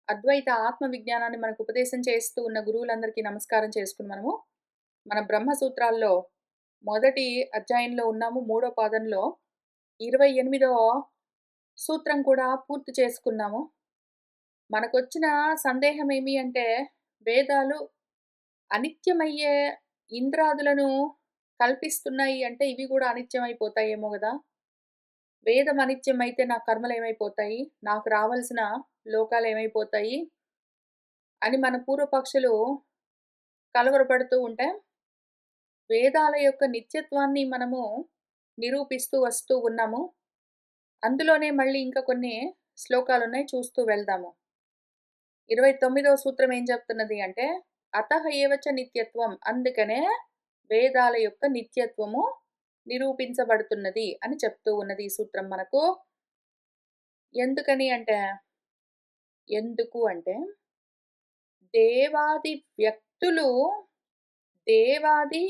అద్వైత ఆత్మ విజ్ఞానాన్ని మనకు ఉపదేశం చేస్తూ ఉన్న గురువులందరికీ నమస్కారం చేసుకుని మన బ్రహ్మ సూత్రాల్లో మొదటి అధ్యాయంలో ఉన్నాము. మూడో పాదంలో 28వ సూత్రం కూడా పూర్తి చేసుకున్నాము. మనకొచ్చిన సందేహం ఏమి అంటే, వేదాలు అనిత్యమయ్యే ఇంద్రాదులను కల్పిస్తున్నాయి అంటే ఇవి కూడా అనిత్యమైపోతాయేమో గదా! వేదం అనిత్యమైతే నా కర్మలేమైపోతాయి? నాకు రావాల్సిన లోకాలేమైపోతాయి? అని మన పూర్వపక్షులు కలవరపడుతూ ఉంటే, వేదాల యొక్క నిత్యత్వాన్ని మనము నిరూపిస్తూ వస్తూ ఉన్నాము. అందులోనే మళ్ళీ ఇంకా కొన్ని శ్లోకాలున్నాయి, చూస్తూ వెళ్దాము. 29వ సూత్రం ఏం చెప్తున్నది అంటే, అతః ఏవచ నిత్యత్వం, అందుకనే వేదాల యొక్క నిత్యత్వము నిరూపించబడుతున్నది అని చెప్తూ ఉన్నది ఈ సూత్రం మనకు. ఎందుకని అంటే, ఎందుకు అంటే దేవాది వ్యక్తులు, దేవాది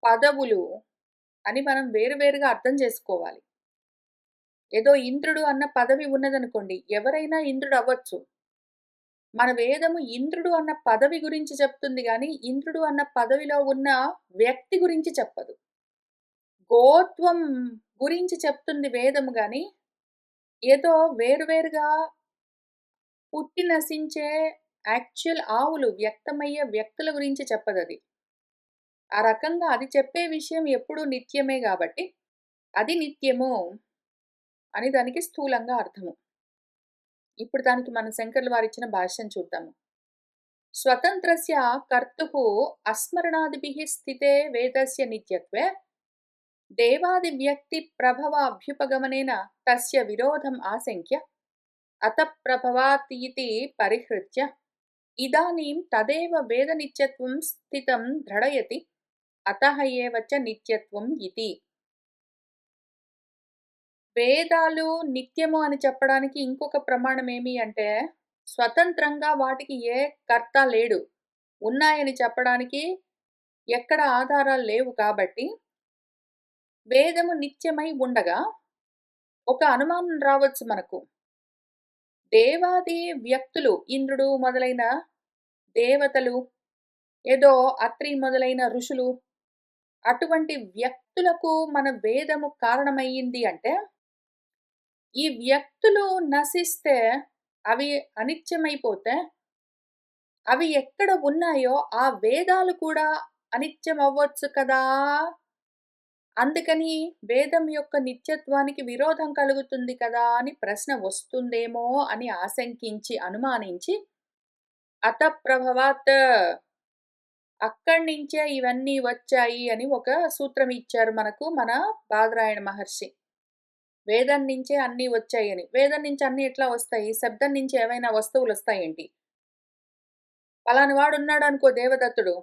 పదవులు అని మనం వేరువేరుగా అర్థం చేసుకోవాలి. ఏదో ఇంద్రుడు అన్న పదవి ఉన్నదనుకోండి, ఎవరైనా ఇంద్రుడు అవ్వచ్చు. మన వేదము ఇంద్రుడు అన్న పదవి గురించి చెప్తుంది గానీ, ఇంద్రుడు అన్న పదవిలో ఉన్న వ్యక్తి గురించి చెప్పదు. గోత్వం గురించి చెప్తుంది వేదము గాని, ఏదో వేరువేరుగా పుట్టి నశించే యాక్చువల్ ఆవులు, వ్యక్తమయ్యే వ్యక్తుల గురించి చెప్పదది. ఆ రకంగా అది చెప్పే విషయం ఎప్పుడూ నిత్యమే గాబట్టి, అది నిత్యము అని దానికి స్థూలంగా అర్థము. ఇప్పుడు దానికి మన శంకర్లు వారిచ్చిన భాష్యం చూద్దాము. స్వతంత్రస్య కర్తుః అస్మరణాదిభిః స్థితే వేదస్య నిత్యత్వే దేవాది వ్యక్తి ప్రభవ అభ్యుపగమనేన తస్య విరోధం ఆశంక్య అత ప్రభవాతీతి పరిహృత్య ఇదానీం తదేవ వేద నిత్యత్వం స్థితం దృఢయతి అతః ఏవ చ నిత్యత్వం ఇతి. వేదాలు నిత్యము అని చెప్పడానికి ఇంకొక ప్రమాణం ఏమి అంటే, స్వతంత్రంగా వాటికి ఏ కర్త లేడు. ఉన్నాయని చెప్పడానికి ఎక్కడ ఆధారాలు లేవు కాబట్టి, వేదము నిత్యమై ఉండగా ఒక అనుమానం రావచ్చు మనకు. దేవాది వ్యక్తులు, ఇంద్రుడు మొదలైన దేవతలు, ఏదో అత్రి మొదలైన ఋషులు, అటువంటి వ్యక్తులకు మన వేదము కారణమయ్యింది అంటే, ఈ వ్యక్తులు నశిస్తే, అవి అనిత్యమైపోతే, అవి ఎక్కడ ఉన్నాయో ఆ వేదాలు కూడా అనిత్యమవ్వచ్చు కదా! అందుకని వేదం యొక్క నిత్యత్వానికి విరోధం కలుగుతుంది కదా అని ప్రశ్న వస్తుందేమో అని ఆశంకించి, అనుమానించి, అతఃప్రభవాత్, అక్కడి నుంచే ఇవన్నీ వచ్చాయి అని ఒక సూత్రం ఇచ్చారు మనకు మన బాదరాయణ మహర్షి. వేదం నుంచే అన్నీ వచ్చాయని. వేదం నుంచి అన్నీ ఎట్లా వస్తాయి? శబ్దం నుంచి ఏవైనా వస్తువులు వస్తాయేంటి? పలానా వాడున్నాడు అనుకో దేవదత్తుడు.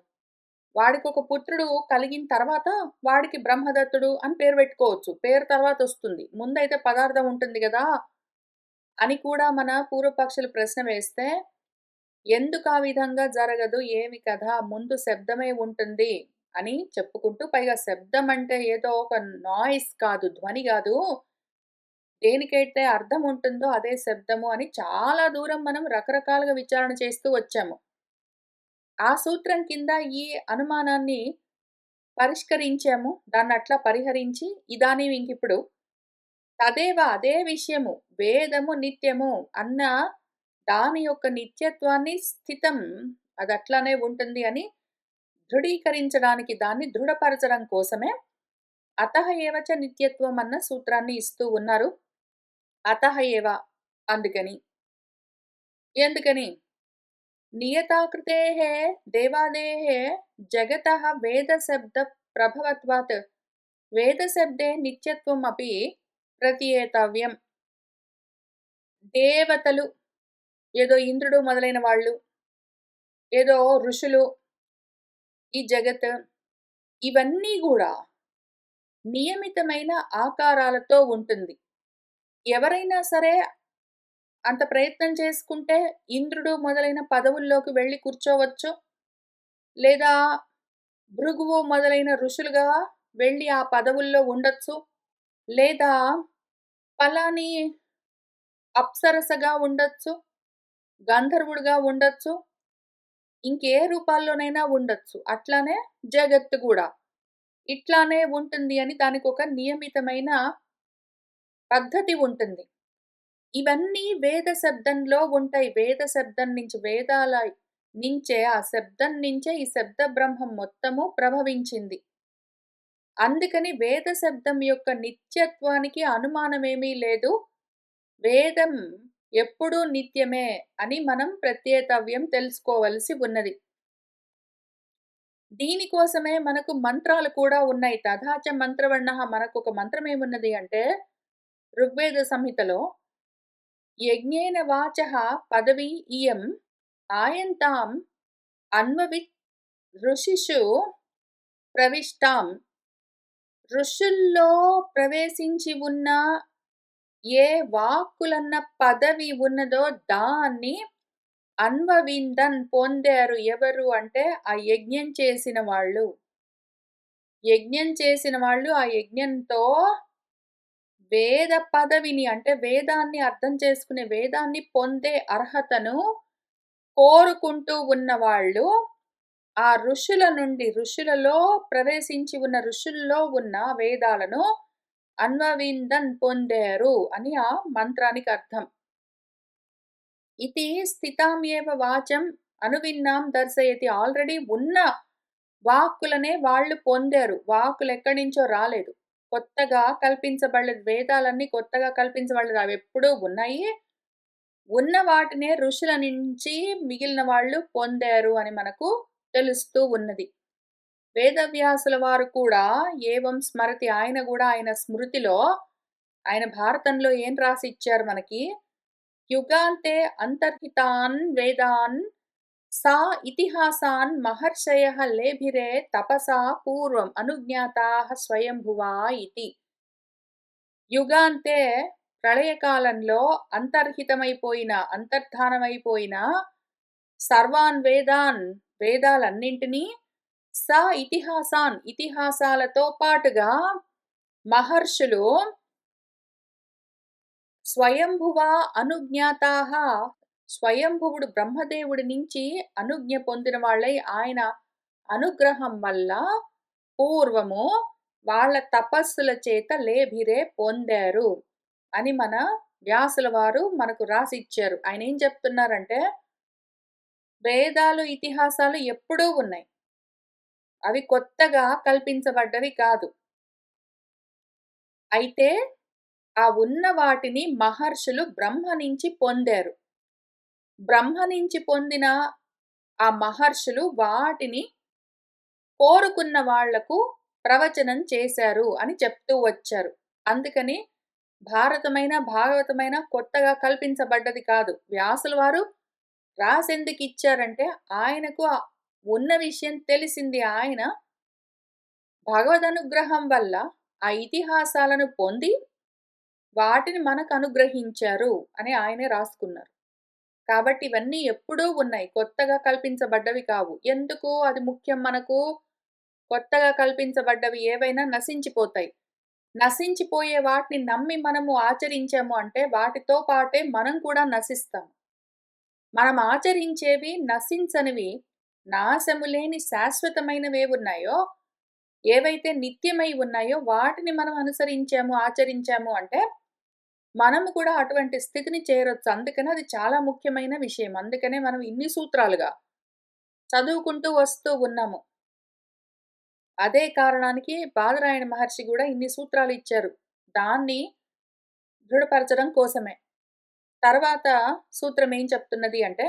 వాడికొక పుత్రుడు కలిగిన తర్వాత వాడికి బ్రహ్మదత్తుడు అని పేరు పెట్టుకోవచ్చు. పేరు తర్వాత వస్తుంది. ముందైతే పదార్థం ఉంటుంది గదా! అని కూడా మన పూర్వపక్షులు ప్రశ్న వేస్తే, ఎందుకు ఆ విధంగా జరగదు? ఏమి కథ? ముందు శబ్దమే ఉంటుంది అని చెప్పుకుంటూ, పైగా శబ్దం అంటే ఏదో ఒక నాయిస్ కాదు, ధ్వని గాదు. దేనికైతే అర్థం ఉంటుందో అదే శబ్దము అని చాలా దూరం మనం రకరకాలుగా విచారణ చేస్తూ వచ్చాము. ఆ సూత్రం కింద ఈ అనుమానాన్ని పరిష్కరించాము. దాన్నట్లా పరిహరించి, ఇదానీం ఇంకిప్పుడు తదేవ, అదే విషయము, వేదము నిత్యము అన్న దాని యొక్క నిత్యత్వాన్ని స్థితం, అదట్లానే ఉంటుంది అని దృఢీకరించడానికి, దాన్ని దృఢపరచడం కోసమే అతః ఏవ చ నిత్యత్వం అన్న సూత్రాన్ని ఇస్తూ ఉన్నారు. అతః ఏవ, అందుకని. ఎందుకని? నియతాకృతేః దేవాదేః జగతః వేదశబ్ద ప్రభవత్వాత్ వేదశబ్దే నిత్యత్వం అపి ప్రతీయేతవ్యం. దేవతలు, ఏదో ఇంద్రుడు మొదలైన వాళ్ళు, ఏదో ఋషులు, ఈ జగత్, ఇవన్నీ గూడా నియమితమైన ఆకారాలతో ఉంటుంది. ఎవరైనా సరే అంత ప్రయత్నం చేసుకుంటే ఇంద్రుడు మొదలైన పదవుల్లోకి వెళ్లి కూర్చోవచ్చు. లేదా భృగువు మొదలైన ఋషులుగా వెళ్లి ఆ పదవుల్లో ఉండొచ్చు. లేదా పలాని అప్సరసగా ఉండొచ్చు. గంధర్వుడుగా ఉండొచ్చు. ఇంకే రూపాల్లోనైనా ఉండొచ్చు. అట్లానే జగత్తు గూడా. ఇట్లానే ఉంటుంది అని దానికొక నియమితమైన పద్ధతి ఉంటుంది. ఇవన్నీ వేద శబ్దంలో ఉంటాయి. వేద శబ్దం నుంచి వేదాల నించే ఆ శబ్దం నించే ఈ శబ్ద బ్రహ్మం మొత్తము ప్రభవించింది. అందుకని వేద శబ్దం యొక్క నిత్యత్వానికి అనుమానమేమీ లేదు. వేదం ఎప్పుడూ నిత్యమే అని మనం ప్రత్యేతవ్యం తెలుసుకోవలసి ఉన్నది. దీనికోసమే మనకు మంత్రాలు కూడా ఉన్నాయి. తథాచ మంత్రవర్ణః మనకొక మంత్రం ఏమున్నది అంటే ఋగ్వేద సంహితలో యజ్ఞేన వాచః పదవీ ఇయం ఆయంతాం అన్వవిత్ ఋషిషు ప్రవిష్టాం. ఋషుల్లో ప్రవేశించి ఉన్న ఏ వాక్కులన్న పదవి ఉన్నదో దాన్ని అన్వవిందన్ పొందారు. ఎవరు అంటే ఆ యజ్ఞం చేసిన వాళ్ళు. యజ్ఞం చేసిన వాళ్ళు ఆ యజ్ఞంతో వేద పదవిని అంటే వేదాన్ని అర్థం చేసుకునే వేదాన్ని పొందే అర్హతను కోరుకుంటూ ఉన్నవాళ్ళు ఆ ఋషులలో ప్రవేశించి ఉన్న ఋషుల్లో ఉన్న వేదాలను అన్వవిందన్ పొందారు అని ఆ మంత్రానికి అర్థం. ఇతి స్థితామ్యేవ వాచం అనువిన్నాం దర్శయతి. ఆల్రెడీ ఉన్న వాక్కులనే వాళ్ళు పొందారు. వాక్కులెక్కడి నుంచో రాలేదు. కొత్తగా కల్పించబడలేదు. వేదాలన్నీ కొత్తగా కల్పించబడలేదు. అవెప్పుడూ ఉన్నాయి. ఉన్న వాటినే ఋషుల నుంచి మిగిలిన వాళ్ళు పొందారు అని మనకు తెలుస్తూ ఉన్నది. వేదవ్యాసుల వారు కూడా ఏవం స్మరతి ఆయన గూడా ఆయన స్మృతిలో ఆయన భారతంలో ఏం రాసి ఇచ్చారు మనకి? యుగాంతే అంతర్హితాన్ వేదాన్ సా ఇతిహాసాన్ మహర్షయః లేభిరే తపసా పూర్వం అనుజ్ఞాతాః స్వయంభువా ఇతి. యుగాంతే ప్రళయకాలంలో అంతర్ధానమైపోయిన సర్వాన్ వేదాన్ వేదాలన్నింటినీ ఇతిహాసాలతో పాటుగా మహర్షులు స్వయంభువా అనుజ్ఞాతాః స్వయంభువుడు బ్రహ్మదేవుడి నుంచి అనుజ్ఞ పొందిన వాళ్ళై ఆయన అనుగ్రహం వల్ల పూర్వము వాళ్ళ తపస్సుల చేత లేభిరే పొందారు అని మన వ్యాసుల వారు మనకు రాసిచ్చారు. ఆయన ఏం చెప్తున్నారంటే వేదాలు ఇతిహాసాలు ఎప్పుడూ ఉన్నాయి. అవి కొత్తగా కల్పించబడ్డవి కాదు. అయితే ఆ ఉన్న వాటిని మహర్షులు బ్రహ్మ నుంచి పొందారు. బ్రహ్మ నుంచి పొందిన ఆ మహర్షులు వాటిని కోరుకున్న వాళ్లకు ప్రవచనం చేశారు అని చెప్తూ వచ్చారు. అందుకని భారతమైన, భాగవతమైన కొత్తగా కల్పించబడ్డది కాదు. వ్యాసుల వారు రాసెందుకిచ్చారంటే ఆయనకు ఉన్న విషయం తెలిసింది. ఆయన భగవదనుగ్రహం వల్ల ఆ ఇతిహాసాలను పొంది వాటిని మనకు అనుగ్రహించారు అని ఆయనే రాసుకున్నారు. కాబట్టి ఇవన్నీ ఎప్పుడూ ఉన్నాయి. కొత్తగా కల్పించబడ్డవి కావు. ఎందుకు అది ముఖ్యం మనకు? కొత్తగా కల్పించబడ్డవి ఏవైనా నశించిపోతాయి. నశించిపోయే వాటిని నమ్మి మనము ఆచరించాము అంటే వాటితో పాటే మనం కూడా నశిస్తాం. మనం ఆచరించేవి నశించనివి, నాశము లేని శాశ్వతమైనవేవున్నాయో, ఏవైతే నిత్యమై ఉన్నాయో వాటిని మనం అనుసరించాము, ఆచరించాము అంటే మనము కూడా అటువంటి స్థితిని చేరొచ్చు. అందుకనే అది చాలా ముఖ్యమైన విషయం. అందుకనే మనం ఇన్ని సూత్రాలుగా చదువుకుంటూ వస్తూ ఉన్నాము. అదే కారణానికి బాదరాయణ మహర్షి గూడా ఇన్ని సూత్రాలు ఇచ్చారు. దాన్ని దృఢపరచడం కోసమే. తర్వాత సూత్రం ఏం చెప్తున్నది అంటే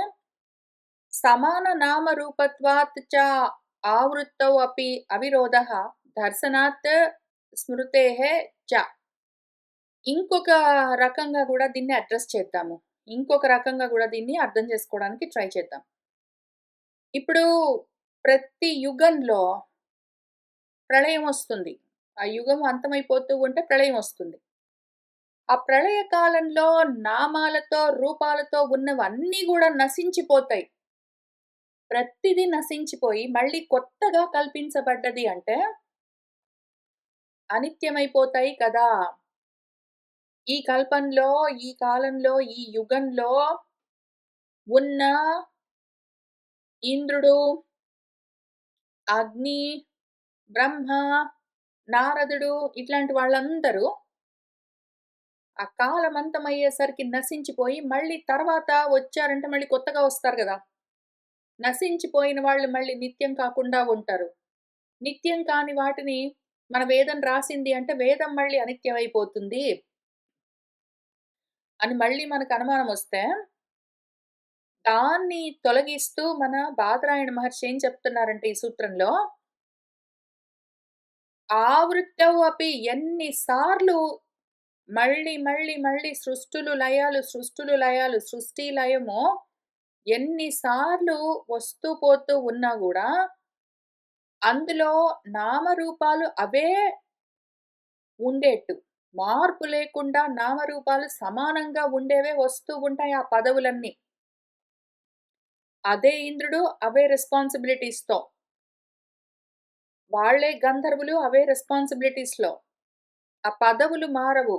సమాన నామ రూపత్వాత్ చ ఆవృత్తౌ అపి అవిరోధః దర్శనాత్ స్మృతేః చ. ఇంకొక రకంగా గూడా దీన్ని అడ్రెస్ చేద్దాము. ఇంకొక రకంగా గూడా దీన్ని అర్థం చేసుకోవడానికి ట్రై చేద్దాం. ఇప్పుడు ప్రతి యుగంలో ప్రళయం వస్తుంది. ఆ యుగం అంతమైపోతూ ఉంటే ప్రళయం వస్తుంది. ఆ ప్రళయ కాలంలో నామాలతో, రూపాలతో ఉన్నవన్నీ గూడా నశించిపోతాయి. ప్రతిదీ నశించిపోయి మళ్ళీ కొత్తగా కల్పించబడ్డది అంటే అనిత్యమైపోతాయి కదా! ఈ కల్పంలో, ఈ కాలంలో, ఈ యుగంలో ఉన్న ఇంద్రుడు, అగ్ని, బ్రహ్మ, నారదుడు ఇట్లాంటి వాళ్ళందరూ ఆ కాలమంతమయ్యేసరికి నశించిపోయి మళ్ళీ తర్వాత వచ్చారంటే మళ్ళీ కొత్తగా వస్తారు గదా! నశించిపోయిన వాళ్ళు మళ్ళీ నిత్యం కాకుండా ఉంటారు. నిత్యం కాని వాటిని మన వేదం రాసింది అంటే వేదం మళ్ళీ అనిత్యమైపోతుంది అని మళ్ళీ మనకు అనుమానమొస్తే, దాన్ని తొలగిస్తూ మన బాదరాయణ మహర్షి ఏం చెప్తున్నారంటే ఈ సూత్రంలో, ఆవృత్తౌ అపి ఎన్ని సార్లు మళ్ళీ, మళ్ళీ, మళ్ళీ సృష్టులు, లయాలు, సృష్టులు, లయాలు, సృష్టి, లయము ఎన్ని సార్లు వస్తూ పోతూ ఉన్నా గూడా, అందులో నామరూపాలు అవే ఉండేట్టు. మార్పు లేకుండా నామరూపాలు సమానంగా ఉండేవే వస్తూ ఉంటాయి ఆ పదవులన్నీ. అదే ఇంద్రుడు, అవే రెస్పాన్సిబిలిటీస్‌తో. వాళ్ళే గంధర్వులు, అవే రెస్పాన్సిబిలిటీస్‌లో. ఆ పదవులు మారవు.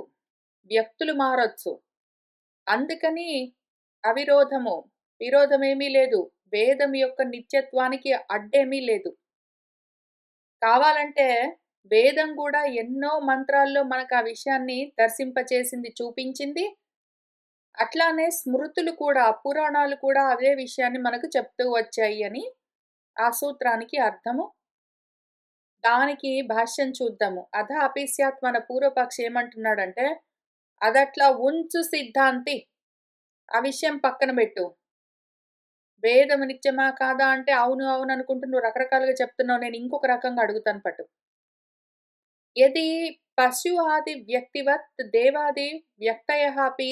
వ్యక్తులు మారొచ్చు. అందుకని అవిరోధము, విరోధమేమీ లేదు. వేదం యొక్క నిత్యత్వానికి అడ్డేమీ లేదు. కావాలంటే వేదం గూడా ఎన్నో మంత్రాల్లో మనకు ఆ విషయాన్ని దర్శింపచేసింది, చూపించింది. అట్లానే స్మృతులు కూడా, పురాణాలు కూడా అదే విషయాన్ని మనకు చెప్తూ వచ్చాయి అని ఆ సూత్రానికి అర్థము. దానికి భాష్యం చూద్దాము. అథాపి స్యాత్ మన పూర్వపక్షి ఏమంటున్నాడంటే, అదట్లా ఉంచు సిద్ధాంతి. ఆ విషయం పక్కన బెట్టు. వేదము నిత్యమా? కాదా? అంటే అవును, అవును అనుకుంటూ నువ్వు రకరకాలుగా చెప్తున్నావు. నేను ఇంకొక రకంగా అడుగుతాను పట్టు. యది పశు ఆది వ్యక్తివత్ దేవాది వ్యక్తయః అపి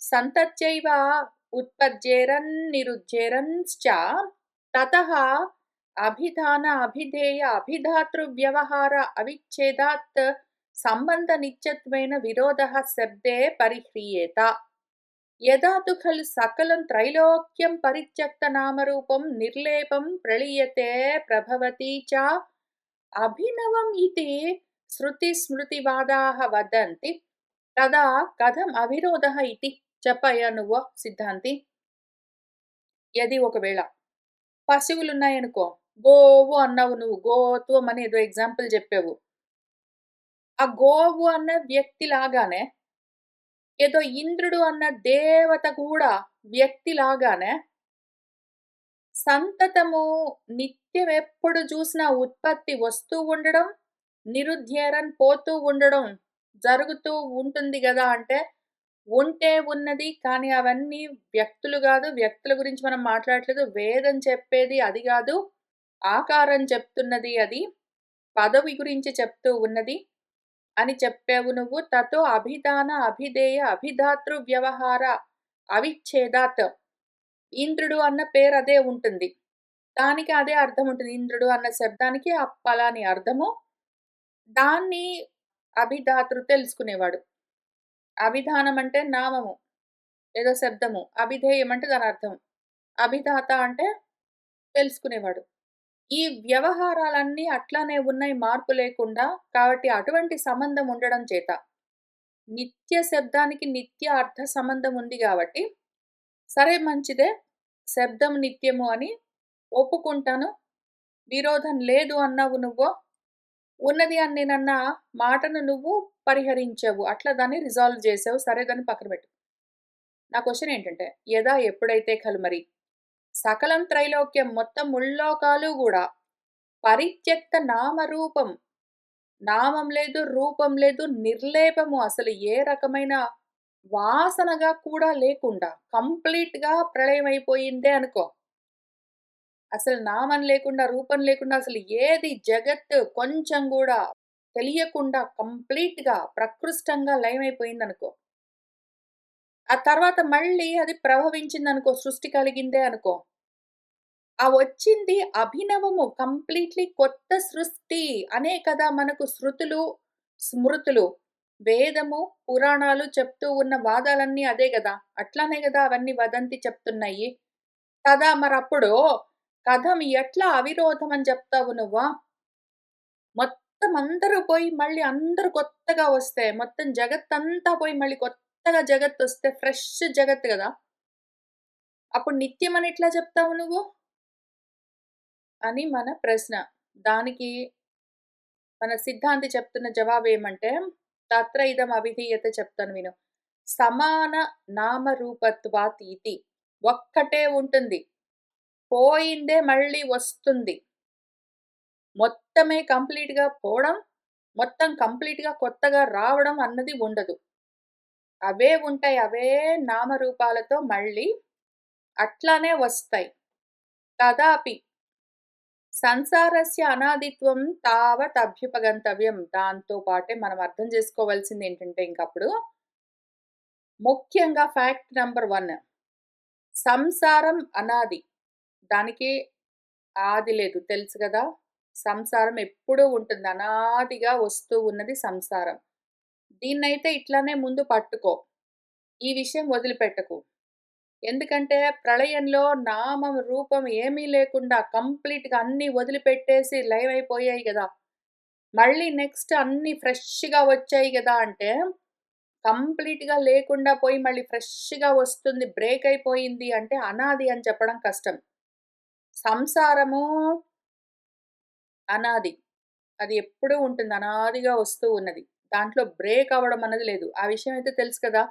సంతత్యైవ ఉత్పద్యేరన్ నిరుజ్యేరన్శ్చ తతః అభిధాన అభిధేయ అభిధాతృ వ్యవహార అవిచ్ఛేదాత్ సంబంధ నిత్యత్వేన విరోధః శబ్దే పరిహ్రీయేత. యదా తు ఖలు సకలం త్రైలోక్యం పరిత్యక్త నామరూపం నిర్లేపం ప్రళీయతే ప్రభవతి చ అభినవం ఇతి శృతి స్మృతివాదాః వదంతి. తదా కథం అవిరోధః ఇతి చెప్పయ్యా నువ్వు సిద్ధాంతి. యది ఒకవేళ పశువులున్నాయనుకో, గోవు అన్నావు నువ్వు. గోత్వం అని ఏదో ఎగ్జాంపుల్ జెప్పావు. ఆ గోవు అన్న వ్యక్తి లాగానే, ఏదో ఇంద్రుడు అన్న దేవత కూడా వ్యక్తి లాగానే, సంతతము నిత్యం ఎప్పుడు జూసినా ఉత్పత్తి వస్తూ ఉండడం, నిరుద్యేరన్ పోతూ ఉండడం జరుగుతూ ఉంటుంది గదా! అంటే, ఉంటే ఉన్నది. కానీ అవన్నీ వ్యక్తులు గాదు. వ్యక్తుల గురించి మనం మాట్లాడట్లేదు. వేదం చెప్పేది అది గాదు. ఆకారం చెప్తున్నది అది. పదవి గురించి చెప్తూ ఉన్నది అని చెప్పావు నువ్వు. తతో అభిధాన, అభిధేయ, అభిధాతృ వ్యవహార అవిచ్ఛేదాత్. ఇంద్రుడు అన్న పేరు అదే ఉంటుంది. దానికి అదే అర్థం ఉంటుంది. ఇంద్రుడు అన్న శబ్దానికి ఆ పలాని అర్థము. దాన్ని అభిధాతృ తెలుసుకునేవాడు. అభిధానం అంటే నామము. ఏదో శబ్దము. అభిధేయం అంటే దాని అర్థం. అభిధాత అంటే తెలుసుకునేవాడు. ఈ వ్యవహారాలన్నీ అట్లానే ఉన్నాయి మార్పు లేకుండా. కాబట్టి అటువంటి సంబంధం ఉండడం చేత, నిత్య శబ్దానికి నిత్య అర్థ సంబంధం ఉంది గాబట్టి, సరే మంచిదే. శబ్దం నిత్యము అని ఒప్పుకుంటాను. విరోధం లేదు అన్నావు నువ్వు. ఉన్నది అని నేనన్న మాటను నువ్వు పరిహరించావు. అట్లా దాన్ని రిజాల్వ్ జేసావు. సరే దాన్ని పక్కన పెట్టు. నా క్వెషన్ ఏంటంటే, యదా ఎప్పుడైతే ఖలు మరి సకలం త్రైలోక్యం మొత్తం ముల్లోకాలు గూడా పరిత్యక్త నామరూపం. నామం లేదు, రూపం లేదు, నిర్లేపము అసలు ఏ రకమైన వాసనగా కూడా లేకుండా కంప్లీట్‌గా ప్రళయమైపోయిందే అనుకో. అసలు నామం లేకుండా, రూపం లేకుండా అసలు ఏది జగత్తు కొంచెం గూడా తెలియకుండా కంప్లీట్‌గా ప్రకృష్టంగా లయమైపోయిందనుకో. ఆ తర్వాత మళ్ళీ అది ప్రభవించిందనుకో, సృష్టి కలిగిందే అనుకో. ఆ వచ్చింది అభినవము. కంప్లీట్‌లీ కొత్త సృష్టి అనే కదా మనకు శృతులు, స్మృతులు, వేదము, పురాణాలు చెప్తూ ఉన్న వాదాలన్నీ అదే గదా! అట్లానే గదా అవన్నీ వదంతి చెప్తున్నాయి. కదా మరప్పుడు కథం ఎట్లా అవిరోధం అని జెప్తావు నువ్వు? మొత్తం అందరూ పోయి మళ్ళీ అందరూ కొత్తగా వస్తే, మొత్తం జగత్తంతా పోయి మళ్ళీ కొత్తగా జగత్తొస్తే ఫ్రెష్ జగత్తు గదా! అప్పుడు నిత్యం అని ఎట్లా చెప్తావు నువ్వు? అని మన ప్రశ్న. దానికి మన సిద్ధాంతి చెప్తున్న జవాబేమంటే, తత్ర ఇదం అవిధీయతే చెప్తాను విను. సమాన నామరూపత్వాతీతి. ఒక్కటే ఉంటుంది. పోయిందే మళ్ళీ వస్తుంది. మొత్తమే కంప్లీట్‌గా పోవడం, మొత్తం కంప్లీట్‌గా కొత్తగా రావడం అన్నది ఉండదు. అవే ఉంటాయి. అవే నామరూపాలతో మళ్ళీ అట్లానే వస్తాయి. తదాపి సంసారస్య అనాదిత్వం తావత్ అభ్యుపగంతవ్యం. దాంతో పాటే మనం అర్థం చేసుకోవాల్సిందేంటంటే ఇంకప్పుడు, ముఖ్యంగా ఫ్యాక్ట్ నంబర్ 1 సంసారం అనాది. దానికి ఆది లేదు. తెలుసు గదా! సంసారం ఎప్పుడూ ఉంటుంది. అనాదిగా వస్తూ ఉన్నది సంసారం. దీన్నైతే ఇట్లానే ముందు పట్టుకో. ఈ విషయం వదిలిపెట్టకు. ఎందుకంటే ప్రళయంలో నామం, రూపం ఏమీ లేకుండా కంప్లీట్‌గా అన్నీ వదిలిపెట్టేసి లైవ్ అయిపోయాయి గదా! మళ్ళీ నెక్స్ట్ అన్నీ ఫ్రెష్‌గా వచ్చాయి గదా! అంటే కంప్లీట్‌గా లేకుండా పోయి మళ్ళీ ఫ్రెష్‌గా వస్తుంది, బ్రేక్ అయిపోయింది అంటే అనాది అని చెప్పడం కష్టం. సంసారము అనాది. అది ఎప్పుడూ ఉంటుంది. అనాదిగా వస్తూ ఉన్నది. దాంట్లో బ్రేక్ అవ్వడం అన్నది లేదు. ఆ విషయం అయితే తెలుసు కదా!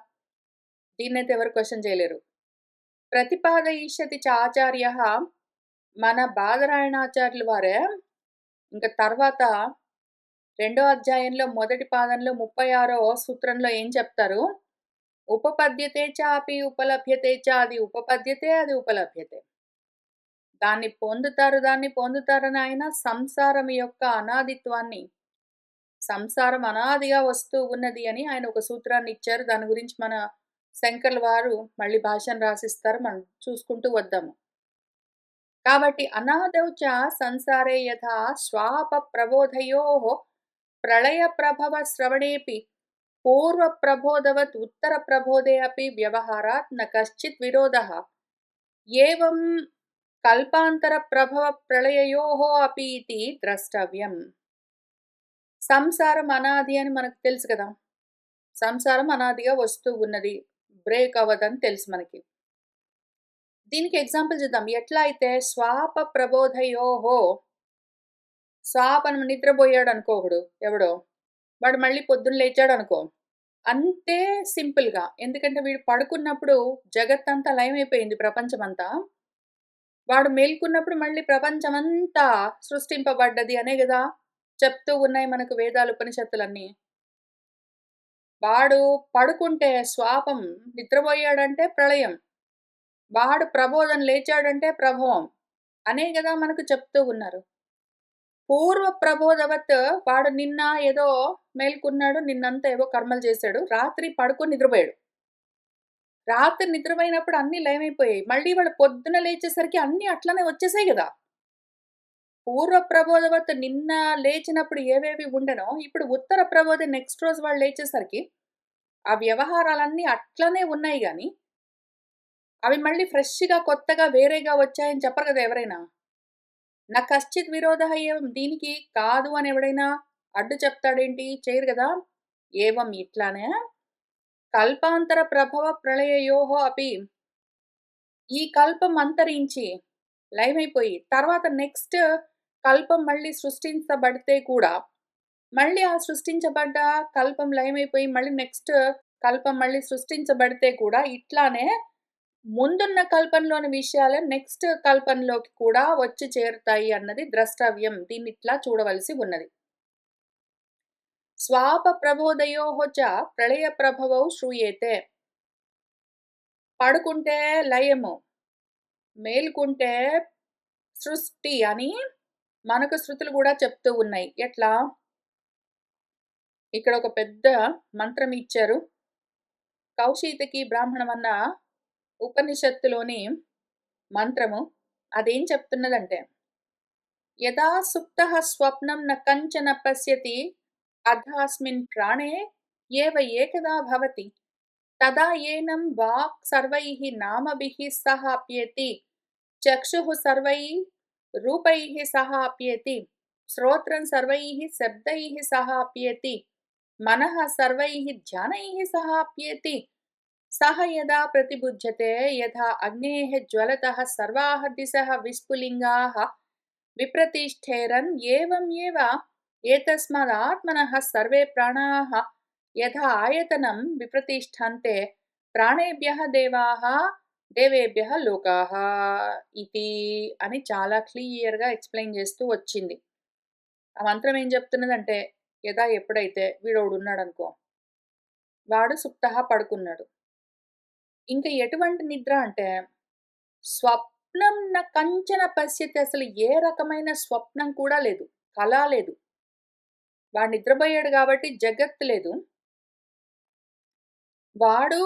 దీన్నైతే ఎవరు క్వెషన్ చేయలేరు. ప్రతిపాదయిష్యతి చ ఆచార్యః మన బాదరాయణాచార్యుల వారే ఇంక తర్వాత రెండో అధ్యాయంలో మొదటి పాదంలో 36వ సూత్రంలో ఏం చెప్తారు? ఉపపద్యతే చాపి ఉపలభ్యతే చ అది ఉపపద్యతే, అది ఉపలభ్యతే. దాన్ని పొందుతారని ఆయన సంసారం యొక్క అనాదిత్వాన్ని, సంసారం అనాదిగా వస్తూ ఉన్నది అని ఆయన ఒక సూత్రాన్ని ఇచ్చారు. దాని గురించి మన శంకర్ల వారు మళ్ళీ భాష్యం రాసిస్తారు. మనం చూసుకుంటూ వద్దాము. కాబట్టి అనాదౌ చ సంసారే యథా శ్వాప ప్రబోధయోః ప్రళయ ప్రభవ శ్రవణేపి పూర్వ ప్రబోధవత్ ఉత్తర ప్రబోధే అపి వ్యవహారాత్ న కశ్చిత్ విరోధః. ఏవం కల్పాంతర ప్రభవ ప్రళయయోః అపి ఇతి ద్రష్టవ్యం. సంసారం అనాది అని మనకు తెలుసు కదా! సంసారం అనాదిగా వస్తూ ఉన్నది. బ్రేక్ అవ్వదని తెలుసు మనకి. దీనికి ఎగ్జాంపుల్ చూద్దాం. ఎట్లా అయితే స్వాప ప్రబోధయోః స్వాపన నిద్రపోయాడనుకో ఎవడో. వాడు మళ్ళీ పొద్దున్న లేచాడనుకో. అంతే సింపుల్‌గా. ఎందుకంటే వీడు పడుకున్నప్పుడు జగత్తంతా లయమైపోయింది ప్రపంచమంతా. వాడు మేల్కున్నప్పుడు మళ్ళీ ప్రపంచమంతా సృష్టింపబడ్డది అనే గదా! చెప్తూ ఉన్నాయి మనకు వేదాలు, ఉపనిషత్తులన్నీ. వాడు పడుకుంటే స్వాపం, నిద్రపోయాడంటే ప్రళయం. వాడు ప్రబోధం లేచాడంటే ప్రభవం. అనే గదా మనకు చెప్తూ ఉన్నారు. పూర్వ ప్రబోధవత్ వాడు నిన్న ఏదో మేల్కున్నాడు. నిన్నంతా ఏవో కర్మలు చేశాడు. రాత్రి పడుకొని నిద్రపోయాడు. రాత్రి నిద్రపోయినప్పుడు అన్నీ లయమైపోయాయి. మళ్ళీ వాడు పొద్దున లేచేసరికి అన్నీ అట్లనే వచ్చేసాయి గదా! పూర్వ ప్రబోధవత్ నిన్న లేచినప్పుడు ఏవేవి ఉండెనో, ఇప్పుడు ఉత్తర ప్రబోధ నెక్స్ట్ రోజు వాడు లేచేసరికి, ఆ వ్యవహారాలన్నీ అట్లనే ఉన్నాయి గానీ, అవి మళ్ళీ ఫ్రెష్‌గా, కొత్తగా, వేరేగా వచ్చాయని చెప్పరు గదా ఎవరైనా. నా కశ్చిత్ విరోధః ఏవం దీనికి కాదు అని ఎవడైనా అడ్డు చెప్తాడేంటి? చేయరు గదా! ఏవం ఇట్లానే కల్పాంతర ప్రభవ ప్రళయయోః అపి ఈ కల్పం అంతరించి లయమైపోయి, తర్వాత నెక్స్ట్ కల్పం మళ్ళీ సృష్టించబడితే కూడా, మళ్ళీ ఆ సృష్టించబడ్డ కల్పం లయమైపోయి, మళ్ళీ నెక్స్ట్ కల్పం మళ్ళీ సృష్టించబడితే కూడా, ఇట్లానే ముందున్న కల్పంలోని విషయాలు నెక్స్ట్ కల్పంలోకి కూడా వచ్చి చేరుతాయి అన్నది ద్రష్టవ్యం. దీన్నిట్లా చూడవలసి ఉన్నది. స్వాప ప్రబోధయోః చ ప్రళయ ప్రభవౌ శ్రూయేతే. పడుకుంటే లయము, మేలుకుంటే సృష్టి అని మనకు శృతులు గూడా చెప్తూ ఉన్నాయి. ఎట్లా? ఇక్కడ ఒక పెద్ద మంత్రం ఇచ్చారు. కౌశీతకి బ్రాహ్మణమన్న ఉపనిషత్తులోని మంత్రము. అదేం చెప్తున్నదంటే, యదా సుప్తః స్వప్నం న కంచన పశ్యతి అథాస్మిన్ ప్రాణే ఏవ ఏకదా భవతి తదా ఏనం వాక్ సర్వైః నామభిః సహ అప్యేతి చక్షుః సర్వైః రూపైః సహ అప్యేతి శ్రోత్రం సర్వైః శబ్దైః సహ అప్యేతి మనః సర్వైః ధ్యానైః సహ అప్యేతి సహ యదా ప్రతిబుధ్యతే యథా అగ్నేః జ్వలతః సర్వాః దిశః విస్ఫులింగాః విప్రతిష్ఠేరన్ ఏవం ఏవ ఏతస్మాదాత్మనః సర్వే ప్రాణాః యథా ఆయతనం విప్రతిష్ఠన్తే ప్రాణేభ్యః దేవేభ్యః లోకాః ఇతి అని చాలా క్లియర్‌గా ఎక్స్‌ప్లెయిన్ చేస్తూ వచ్చింది. ఆ మంత్రం ఏం చెప్తున్నదంటే, యదా ఎప్పుడైతే వీడోడున్నాడనుకో, వాడు సుప్తః పడుకున్నాడు. ఇంక ఎటువంటి నిద్ర అంటే, స్వప్నం న కంచన పశ్యతి, అసలు ఏ రకమైన స్వప్నం కూడా లేదు. కల లేదు. వాడు నిద్రపోయాడు కాబట్టి జగత్తు లేదు. వాడు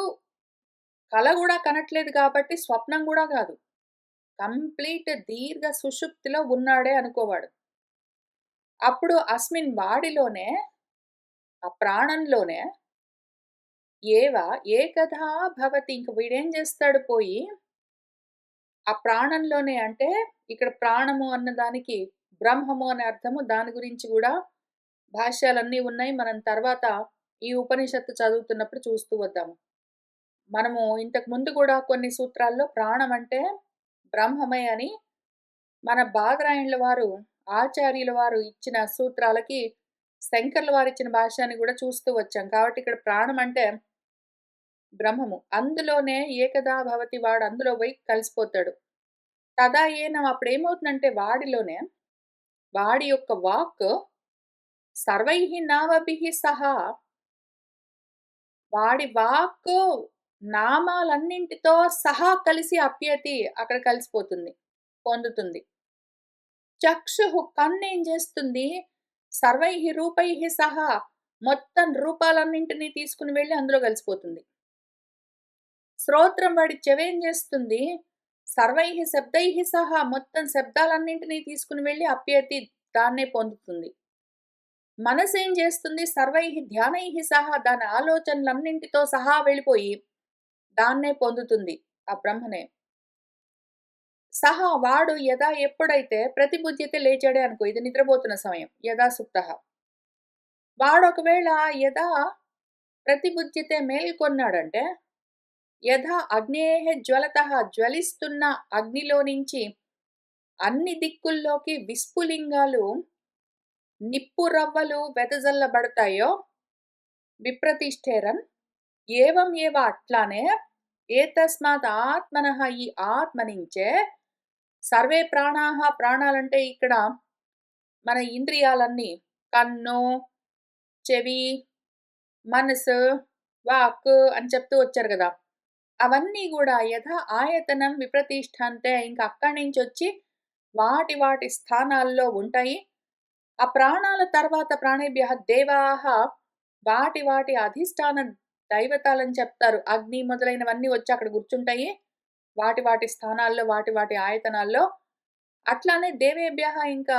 కల గూడా కనట్లేదు కాబట్టి స్వప్నం గూడా గాదు. కంప్లీట్ దీర్ఘ సుషుప్తిలో ఉన్నాడే అనుకోవాడు. అప్పుడు అస్మిన్ వాడిలోనే, ఆ ప్రాణంలోనే ఏవ ఏకధా భవతి, ఇంక వీడేం చేస్తాడు పోయి, ఆ ప్రాణంలోనే అంటే ఇక్కడ ప్రాణము అన్నదానికి బ్రహ్మము అనే అర్థము, దాని గురించి గూడా భాష్యాలన్నీ ఉన్నాయి. మనం తర్వాత ఈ ఉపనిషత్తు చదువుతున్నప్పుడు చూస్తూ వద్దాము. మనము ఇంతకు ముందు గూడా కొన్ని సూత్రాల్లో ప్రాణం అంటే బ్రహ్మమే అని మన బాదరాయణుల వారు, ఆచార్యుల వారు ఇచ్చిన సూత్రాలకి శంకర్ల వారిచ్చిన భాష్యాన్ని గూడా చూస్తూ వచ్చాం. కాబట్టి ఇక్కడ ప్రాణం అంటే బ్రహ్మము. అందులోనే ఏకదా భవతి, వాడు అందులో పోయి కలిసిపోతాడు. తదా ఏనం, అప్పుడేమవుతుందంటే వాడిలోనే, వాడి యొక్క వాక్ సర్వైః నామభిః సహా, వాడి వాక్కు నామాలన్నింటితో సహా కలిసి అప్యతి, అక్కడ కలిసిపోతుంది, పొందుతుంది. చక్షుః, కన్నేం చేస్తుంది, సర్వైః రూపైః సహా, మొత్తం రూపాలన్నింటినీ తీసుకుని వెళ్ళి అందులో కలిసిపోతుంది. శ్రోత్రం, వాడి చెవేం చేస్తుంది, సర్వైః శబ్దైః సహా, మొత్తం శబ్దాలన్నింటినీ తీసుకుని వెళ్ళి అప్యతి, దాన్నే పొందుతుంది. మనసేం చేస్తుంది, సర్వైః ధ్యానైః సహా, దాని ఆలోచనలన్నింటితో సహా వెళ్ళిపోయి దాన్నే పొందుతుంది, ఆ బ్రహ్మనే. సహా, వాడు యదా ఎప్పుడైతే ప్రతిబుధ్యతే, లేచాడే అనుకో, ఇది నిద్రపోతున్న సమయం, యదా సుప్తః. వాడు ఒకవేళ యదా ప్రతిబుధ్యతే మేల్కొన్నాడంటే, యథా అగ్నేః జ్వలతః, జ్వలిస్తున్న అగ్నిలో నుంచి అన్ని దిక్కుల్లోకి విస్ఫులింగాలు, నిప్పు రవ్వలు వెదజల్లబడతాయో, విప్రతిష్ఠేరన్ ఏవం ఏవ, అట్లానే ఏతస్మాత్ ఆత్మనః, ఈ ఆత్మ నుంచే సర్వే ప్రాణాః, ప్రాణాలంటే ఇక్కడ మన ఇంద్రియాలన్నీ, కన్ను, చెవి, మనసు, వాక్కు అని చెప్తూ వచ్చారు గదా! అవన్నీ గూడా యథా ఆయతనం విప్రతిష్ఠంతే, ఇంక అక్కడి నుంచొచ్చి వాటి వాటి స్థానాల్లో ఉంటాయి. ఆ ప్రాణాల తర్వాత ప్రాణేభ్యః దేవాః, వాటి వాటి అధిష్టాన దైవతాలని చెప్తారు. అగ్ని మొదలైనవన్నీ వచ్చి అక్కడ కూర్చుంటాయి, వాటి వాటి స్థానాల్లో, వాటి వాటి ఆయతనాల్లో. అట్లానే దేవేభ్యః, ఇంకా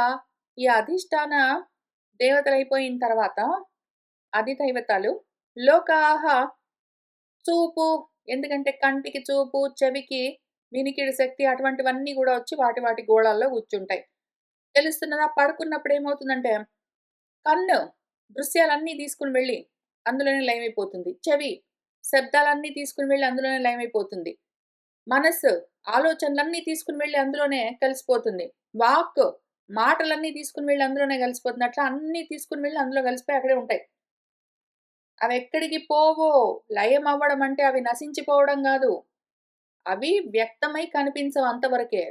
ఈ అధిష్టాన దేవతలైపోయిన తర్వాత అధిదైవతాలు, లోకాః చూపు, ఎందుకంటే కంటికి చూపు, చెవికి వినికిడి శక్తి, అటువంటివన్నీ గూడా వచ్చి వాటి వాటి గోళాల్లో కూర్చుంటాయి. తెలుస్తున్నదా? పడుకున్నప్పుడు ఏమవుతుందంటే, కన్ను దృశ్యాలన్నీ తీసుకొని వెళ్ళి అందులోనే లయమైపోతుంది. చెవి శబ్దాలన్నీ తీసుకొని వెళ్ళి అందులోనే లయమైపోతుంది. మనస్సు ఆలోచనలన్నీ తీసుకొని వెళ్ళి అందులోనే కలిసిపోతుంది. వాక్ మాటలన్నీ తీసుకొని వెళ్ళి అందులోనే కలిసిపోతుంది. అట్లా అన్నీ తీసుకొని వెళ్ళి అందులో కలిసిపోయి అక్కడే ఉంటాయి. అవెక్కడికి పోవు. లయం అవ్వడం అంటే అవి నశించిపోవడం గాదు. అవి వ్యక్తమై కనిపించవు అంతవరకే.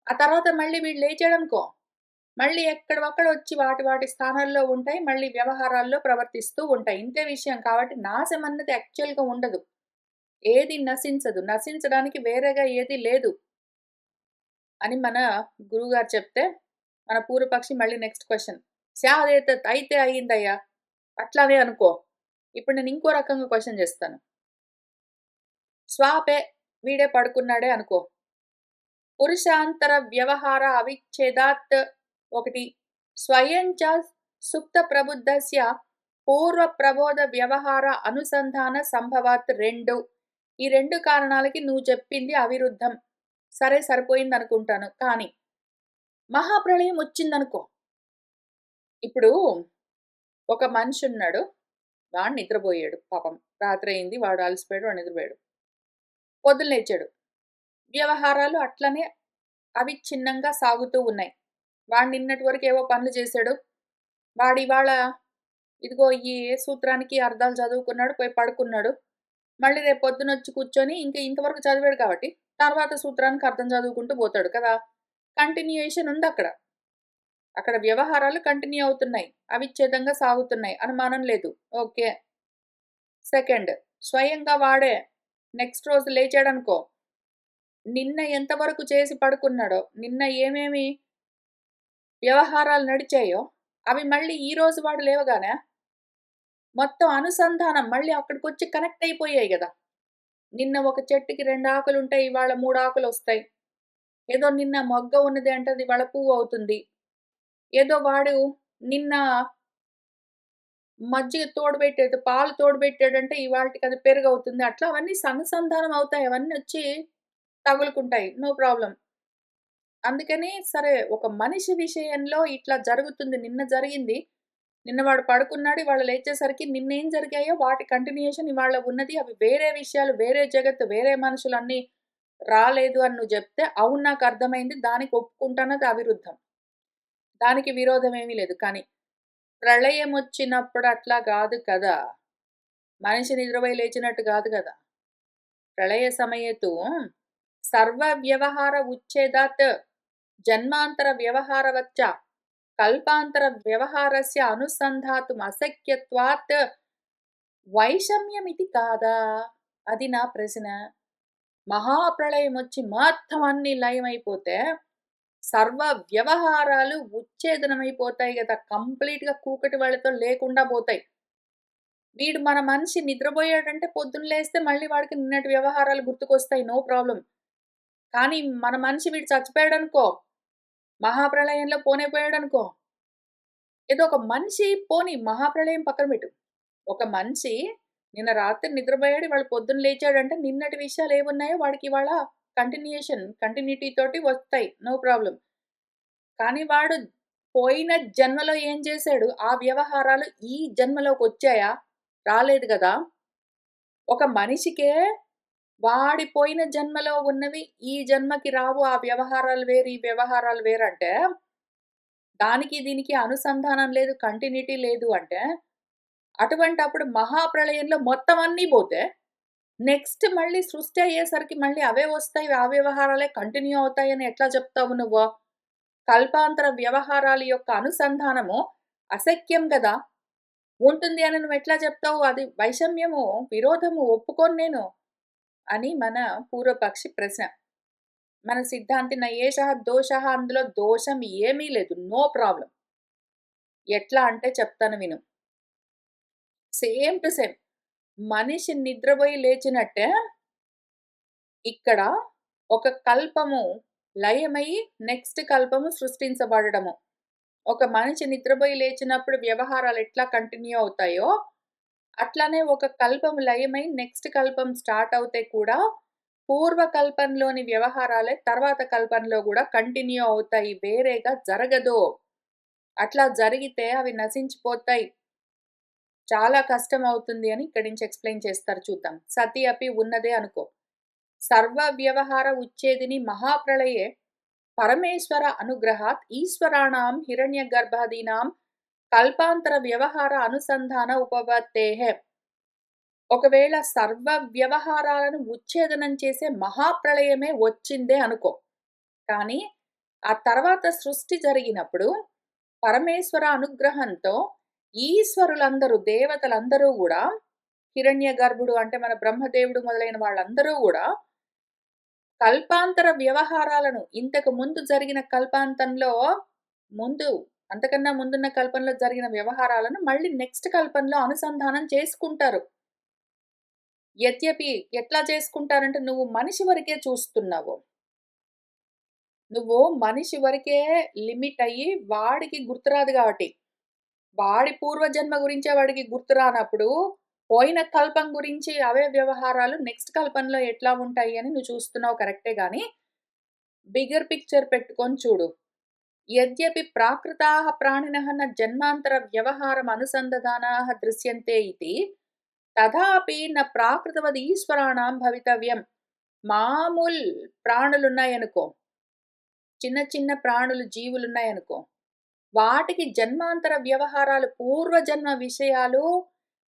ఆ తర్వాత మళ్ళీ వీడు లేచాడనుకో, మళ్ళీ ఎక్కడివక్కడ వచ్చి వాటి వాటి స్థానాల్లో ఉంటాయి. మళ్ళీ వ్యవహారాల్లో ప్రవర్తిస్తూ ఉంటాయి. ఇంతే విషయం. కాబట్టి నాశం అన్నది యాక్చువల్‌గా ఉండదు. ఏది నశించదు. నశించడానికి వేరేగా ఏది లేదు అని మన గురువుగారు చెప్తే, మన పూర్వపక్షి మళ్ళీ నెక్స్ట్ క్వెషన్. స్యాదేతత్, అయితే అయిందయ్యా, అట్లానే అనుకో. ఇప్పుడు నేను ఇంకో రకంగా క్వెషన్ చేస్తాను. స్వాపే, వీడే పడుకున్నాడే అనుకో. పురుషాంతర వ్యవహార అవిచ్ఛేదాత్ ఒకటి, స్వయం చ సుప్త ప్రబుద్ధస్య పూర్వ ప్రబోధ వ్యవహార అనుసంధాన సంభవాత్ 2. ఈ 2 కారణాలకి నువ్వు చెప్పింది అవిరుద్ధం. సరే, సరిపోయిందనుకుంటాను. కానీ మహాప్రళయం వచ్చిందనుకో. ఇప్పుడు ఒక మనిషున్నాడు. వాడు నిద్రపోయాడు పాపం. రాత్రయింది. వాడు అలసిపోయాడు. వాడు నిద్రపోయాడు. పొద్దున లేచాడు. వ్యవహారాలు అట్లనే అవిచ్ఛిన్నంగా సాగుతూ ఉన్నాయి. వాడు నిన్నటి వరకు ఏవో పనులు చేశాడు. వాడివాళ ఇదిగో ఈ సూత్రానికి అర్థాలు చదువుకున్నాడు. పోయి పడుకున్నాడు. మళ్ళీ రేపు పొద్దునొచ్చి కూర్చొని ఇంతవరకు చదివాడు కాబట్టి, తర్వాత సూత్రానికి అర్థం చదువుకుంటూ పోతాడు కదా! కంటిన్యూయేషన్ ఉందక్కడ. అక్కడ వ్యవహారాలు కంటిన్యూ అవుతున్నాయి. అవిచ్ఛేదంగా సాగుతున్నాయి. అనుమానం లేదు. ఓకే. సెకండ్, స్వయంగా వాడే నెక్స్ట్ రోజు లేచాడనుకో, నిన్న ఎంతవరకు చేసి పడుకున్నాడో, నిన్న ఏమేమి వ్యవహారాలు నడిచాయో, అవి మళ్ళీ ఈరోజు వాడు లేవగానే మొత్తం అనుసంధానం మళ్ళీ అక్కడికొచ్చి కనెక్ట్ అయిపోయాయి గదా! నిన్న ఒక చెట్టుకి 2 ఆకులుంటాయి. ఇవాళ 3 ఆకులొస్తాయి. ఏదో నిన్న మొగ్గ ఉన్నది అంటే అది ఇవాళ పువ్వు అవుతుంది. ఏదో వాడు నిన్న మజ్జిగ తోడుబెట్టాడు, పాలు తోడుబెట్టాడంటే ఇవాల్టికి అది పెరుగవుతుంది. అట్లా అవన్నీ అనుసంధానం అవుతాయి. అవన్నీ వచ్చి తగులుకుంటాయి. No problem. అందుకని సరే ఒక మనిషి విషయంలో ఇట్లా జరుగుతుంది. నిన్న జరిగింది. నిన్న వాడు పడుకున్నాడు. ఇవాళ లేచేసరికి నిన్నేం జరిగాయో వాటి కంటిన్యూయేషన్ ఇవాళ ఉన్నది. అవి వేరే విషయాలు, వేరే జగత్తు, వేరే మనుషులన్నీ రాలేదు అని నువ్వు జెప్తే, అవును నాకర్థమైంది. దానికి ఒప్పుకుంటానది అవిరుద్ధం. దానికి విరోధం ఏమీ లేదు. కానీ ప్రళయమొచ్చినప్పుడు అట్లా గాదు కదా! మనిషి నిద్రపోయి లేచినట్టు గాదు గదా! ప్రళయ సమయే తు సర్వ వ్యవహార ఉచ్ఛేదాత్ జన్మాంతర వ్యవహారవచ్చ కల్పాంతర వ్యవహారస్య అనుసంధాతుం అశక్యత్వాత్ వైషమ్యమితి కాదా? అది నా ప్రశ్న. మహాప్రళయమొచ్చి మొత్తం అన్నీ లయమైపోతే సర్వ వ్యవహారాలు ఉచ్ఛేదనమైపోతాయి గదా! కంప్లీట్‌గా కూకటి వాళ్ళతో లేకుండా పోతాయి. మన మనిషి నిద్రపోయాడంటే పొద్దున్న లేస్తే మళ్ళీ వాడికి నిన్నటి వ్యవహారాలు గుర్తుకొస్తాయి. No problem. కానీ మన మనిషి వీడు చచ్చిపోయాడనుకో, మహాప్రళయంలో పోనే పోయాడనుకో, ఏదో ఒక మనిషి పోనీ మహాప్రళయం పక్కన పెట్టు. ఒక మనిషి నిన్న రాత్రి నిద్రపోయాడు. ఇవాళ పొద్దున్న లేచాడంటే నిన్నటి విషయాలు ఏమున్నాయో వాడికి ఇవాళ కంటిన్యూటీ తోటి వస్తాయి. No problem. కానీ వాడు పోయిన జన్మలో ఏం చేశాడు? ఆ వ్యవహారాలు ఈ జన్మలోకొచ్చాయా? రాలేదు గదా! ఒక మనిషికే వాడి పోయిన జన్మలో ఉన్నవి ఈ జన్మకి రావు. ఆ వ్యవహారాలు వేరు, ఈ వ్యవహారాలు వేరంటే, దానికి దీనికి అనుసంధానం లేదు, కంటిన్యూటీ లేదు అంటే, అటువంటప్పుడు మహాప్రళయంలో మొత్తం అన్నీ పోతే, నెక్స్ట్ మళ్ళీ సృష్టి అయ్యేసరికి మళ్ళీ అవే వస్తాయి. ఆ వ్యవహారాలే కంటిన్యూ అవుతాయని ఎట్లా చెప్తావు నువ్వు? కల్పాంతర వ్యవహారాల యొక్క అనుసంధానము అశక్యం గదా! ఉంటుంది అని నువ్వెట్లా చెప్తావు? అది వైషమ్యము, విరోధము ఒప్పుకోను నేను అని మన పూర్వపక్షి ప్రశ్న. మన సిద్ధాంతి నయేషః దోషః అందులో దోషం ఏమీ లేదు. No problem. ఎట్లా అంటే చెప్తాను విను. Same to same. మనిషి నిద్రపోయి లేచినట్టే ఇక్కడ ఒక కల్పము లయమై నెక్స్ట్ కల్పము సృష్టించబడడము. ఒక మనిషి నిద్రపోయి లేచినప్పుడు వ్యవహారాలు ఎట్లా కంటిన్యూ అవుతాయో, అట్లానే ఒక కల్పం లయమై నెక్స్ట్ కల్పం స్టార్ట్ అవుతే కూడా పూర్వ కల్పంలోని వ్యవహారాలే తర్వాత కల్పంలో గూడా కంటిన్యూ అవుతాయి. వేరేగా జరగదు. అట్లా జరిగితే అవి నశించిపోతాయి. చాలా కష్టమవుతుంది అని ఇక్కడి నుంచి ఎక్స్‌ప్లెయిన్ చేస్తారు చూద్దాం. సతి అపి ఉన్నదే అనుకో. సర్వ వ్యవహార ఉచ్ఛేదిని మహాప్రళయే పరమేశ్వర అనుగ్రహాత్ ఈశ్వరాణం హిరణ్యగర్భాదీనాం కల్పాంతర వ్యవహార అనుసంధాన ఉపపత్తేః. ఒకవేళ సర్వ వ్యవహారాలను ఉచ్ఛేదనం చేసే మహాప్రళయమే వచ్చిందే అనుకో. కానీ ఆ తర్వాత సృష్టి జరిగినప్పుడు పరమేశ్వర అనుగ్రహంతో ఈశ్వరులందరూ దేవతలందరూ గూడా హిరణ్యగర్భుడు అంటే మన బ్రహ్మదేవుడు మొదలైన వాళ్ళందరూ గూడా కల్పాంతర వ్యవహారాలను ఇంతకు ముందు జరిగిన కల్పాంతంలో ముందు అంతకన్నా ముందున్న కల్పంలో జరిగిన వ్యవహారాలను మళ్ళీ నెక్స్ట్ కల్పంలో అనుసంధానం చేసుకుంటారు. యద్యపి ఎట్లా చేసుకుంటారంటే నువ్వు మనిషి వరకే చూస్తున్నావు. నువ్వు మనిషి వరకే లిమిట్ అయ్యి వాడికి గుర్తురాదు గాబట్టి. వాడి పూర్వజన్మ గురించే వాడికి గుర్తురానప్పుడు పోయిన కల్పం గురించి అవే వ్యవహారాలు నెక్స్ట్ కల్పంలో ఎట్లా ఉంటాయి అని నువ్వు చూస్తున్నావు కరెక్టే గానీ, బిగ్గర్ పిక్చర్ పెట్టుకొని చూడు. యద్యపి ప్రాకృతాః ప్రాణినః న జన్మాంతర వ్యవహారమనుసంధానాః దృశ్యంతే ఇతి తథాపి న ప్రాకృతవద్ ఈశ్వరాణం భవితవ్యం. మామూలు ప్రాణులున్నాయనుకో, చిన్న చిన్న ప్రాణులు జీవులున్నాయనుకో, వాటికి జన్మాంతర వ్యవహారాలు, పూర్వజన్మ విషయాలు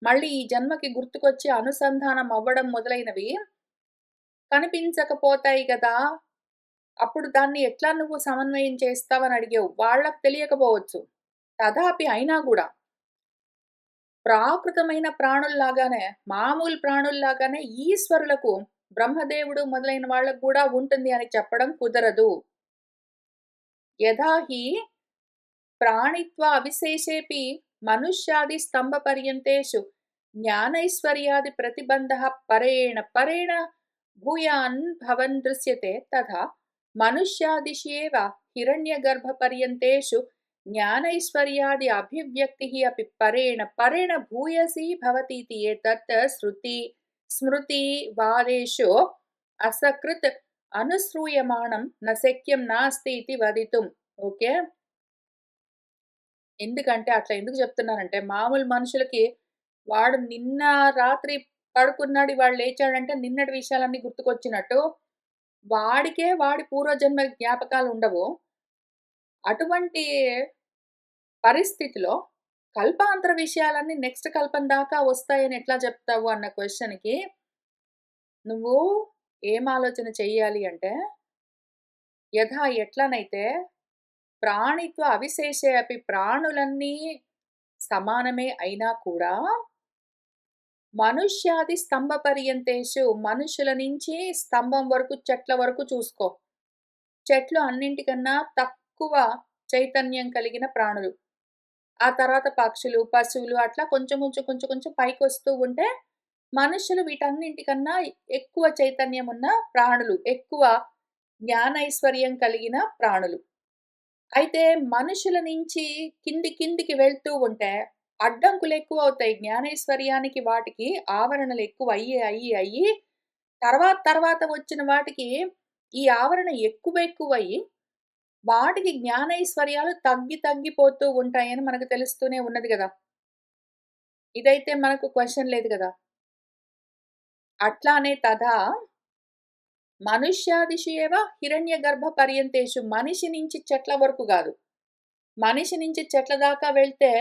మళ్ళీ ఈ జన్మకి గుర్తుకొచ్చి అనుసంధానం అవ్వడం మొదలైనవి కనిపించకపోతాయి గదా! అప్పుడు దాన్ని ఎట్లా నువ్వు సమన్వయం చేస్తావని అడిగావు. వాళ్ళకి తెలియకపోవచ్చు. తథాపి అయినా గూడా ప్రాకృతమైన ప్రాణుల్లాగానే, మామూలు ప్రాణుల్లాగానే ఈశ్వరులకు, బ్రహ్మదేవుడు మొదలైన వాళ్ళకు గూడా ఉంటుంది అని చెప్పడం కుదరదు. యథా హి ప్రాణిత్వ అవిశేషేపి మనుష్యాది స్తంభపర్యంతేషు జ్ఞానైశ్వర్యాది ప్రతిబంధః పరేణ పరేణ భూయాన్ భవన్ దృశ్యతే తథా మనుష్యాదిష్యేవ హిరణ్యగర్భపర్యంతేషు జ్ఞానైశ్వర్యాది అభివ్యక్తిః అపి పరేణ పరేణ భూయసి భవతీతి ఏతత్ శృతి స్మృతి వాదేషు అసకృత్ అనుశ్రూయమాణం న శక్యం నాస్తి ఇతి వదితుం. ఓకే, ఎందుకంటే అట్లా ఎందుకు చెప్తున్నానంటే, మామూలు మనుషులకి వాడు నిన్న రాత్రి పడుకున్నాడు, ఇవాళ లేచాడంటే నిన్నటి విషయాలన్నీ గుర్తుకొచ్చినట్టు, వాడికే వాడి పూర్వజన్మ జ్ఞాపకాలు ఉండవు. అటువంటి పరిస్థితిలో కల్పాంతర విషయాలన్నీ నెక్స్ట్ కల్పం దాకా వస్తాయని ఎట్లా చెప్తావు అన్న క్వెషన్‌కి నువ్వు ఏం ఆలోచన చెయ్యాలి అంటే, యథా ఎట్లనైతే ప్రాణిత్వ అవిశేషే అపి ప్రాణులన్నీ సమానమే అయినా కూడా మనుష్యాది స్తంభ పర్యంతేషు మనుషుల నుంచి స్తంభం వరకు, చెట్ల వరకు చూసుకో. చెట్లు అన్నింటికన్నా తక్కువ చైతన్యం కలిగిన ప్రాణులు. ఆ తర్వాత పక్షులు, పశువులు అట్లా కొంచెం కొంచెం కొంచెం కొంచెం పైకొస్తూ ఉంటే మనుషులు వీటన్నింటికన్నా ఎక్కువ చైతన్యం ఉన్న ప్రాణులు, ఎక్కువ జ్ఞానైశ్వర్యం కలిగిన ప్రాణులు. అయితే మనుషుల నుంచి కిందికి వెళ్తూ ఉంటే అడ్డంకులు ఎక్కువవుతాయి. జ్ఞానైశ్వర్యానికి వాటికి ఆవరణలు ఎక్కువ అయ్యి తర్వాత వచ్చిన వాటికి ఈ ఆవరణ ఎక్కువయ్యి వాటికి జ్ఞానైశ్వర్యాలు తగ్గిపోతూ ఉంటాయని మనకు తెలుస్తూనే ఉన్నది గదా! ఇదైతే మనకు క్వెషన్ లేదు గదా! అట్లానే తథా మనుష్యాదిషు ఏవ హిరణ్యగర్భ పర్యంతేషు మనిషి నుంచి చెట్ల వరకు గాదు. మనిషి నుంచి చెట్ల దాకా వెళ్తే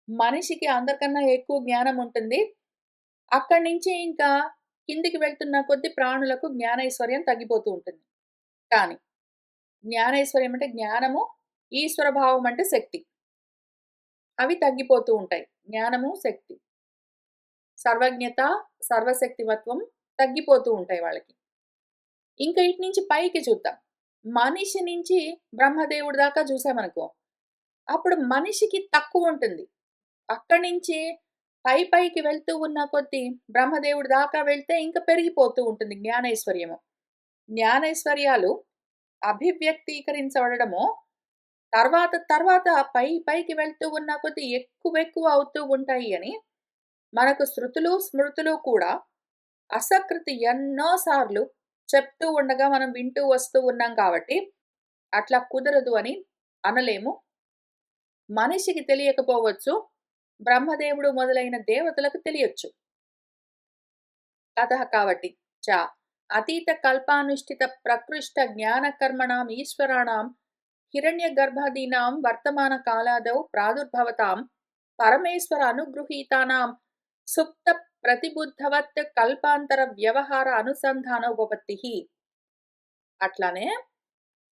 మనిషికి అందరికన్నా ఎక్కువ జ్ఞానం ఉంటుంది. అక్కడి నుంచి ఇంకా కిందికి వెళ్తున్న కొద్దీ ప్రాణులకు జ్ఞానైశ్వర్యం తగ్గిపోతూ ఉంటుంది. కానీ జ్ఞానైశ్వర్యం అంటే జ్ఞానము, ఈశ్వర భావం అంటే శక్తి. అవి తగ్గిపోతూ ఉంటాయి. జ్ఞానము, శక్తి. సర్వజ్ఞత, సర్వశక్తివత్వం తగ్గిపోతూ ఉంటాయి వాళ్ళకి. ఇంకా ఇటు నుంచి పైకి చూద్దాం. మనిషి నుంచి బ్రహ్మదేవుడి దాకా చూసామనుకో, అప్పుడు మనిషికి తక్కువుంటుంది. అక్కడి నుంచి పైకి వెళ్తూ ఉన్న కొద్దీ బ్రహ్మదేవుడి దాకా వెళ్తే ఇంకా పెరిగిపోతూ ఉంటుంది జ్ఞానైశ్వర్యము. జ్ఞానైశ్వర్యాలు అభివ్యక్తీకరించబడడము తర్వాత పైకి వెళ్తూ ఉన్న కొద్దీ ఎక్కువ అవుతూ ఉంటాయి అని మనకు శృతులు, స్మృతులు కూడా అసకృతి ఎన్నో సార్లు చెప్తూ ఉండగా మనం వింటూ వస్తూ ఉన్నాం కాబట్టి అట్లా కుదరదు అని అనలేము. మనిషికి తెలియకపోవచ్చు, బ్రహ్మదేవుడు మొదలైన దేవతలకు తెలియొచ్చు. అతః కాబట్టి చ అతీత కల్పానుష్ఠిత ప్రకృష్ట జ్ఞాన కర్మణాం ఈశ్వరాణాం హిరణ్యగర్భాదీనాం వర్తమాన కాలాదౌ ప్రాదుర్భవతాం పరమేశ్వర అనుగృహీతానాం సుప్త ప్రతిబుద్ధవత్ కల్పాంతర వ్యవహార అనుసంధాన ఉపపత్తిః. అట్లానే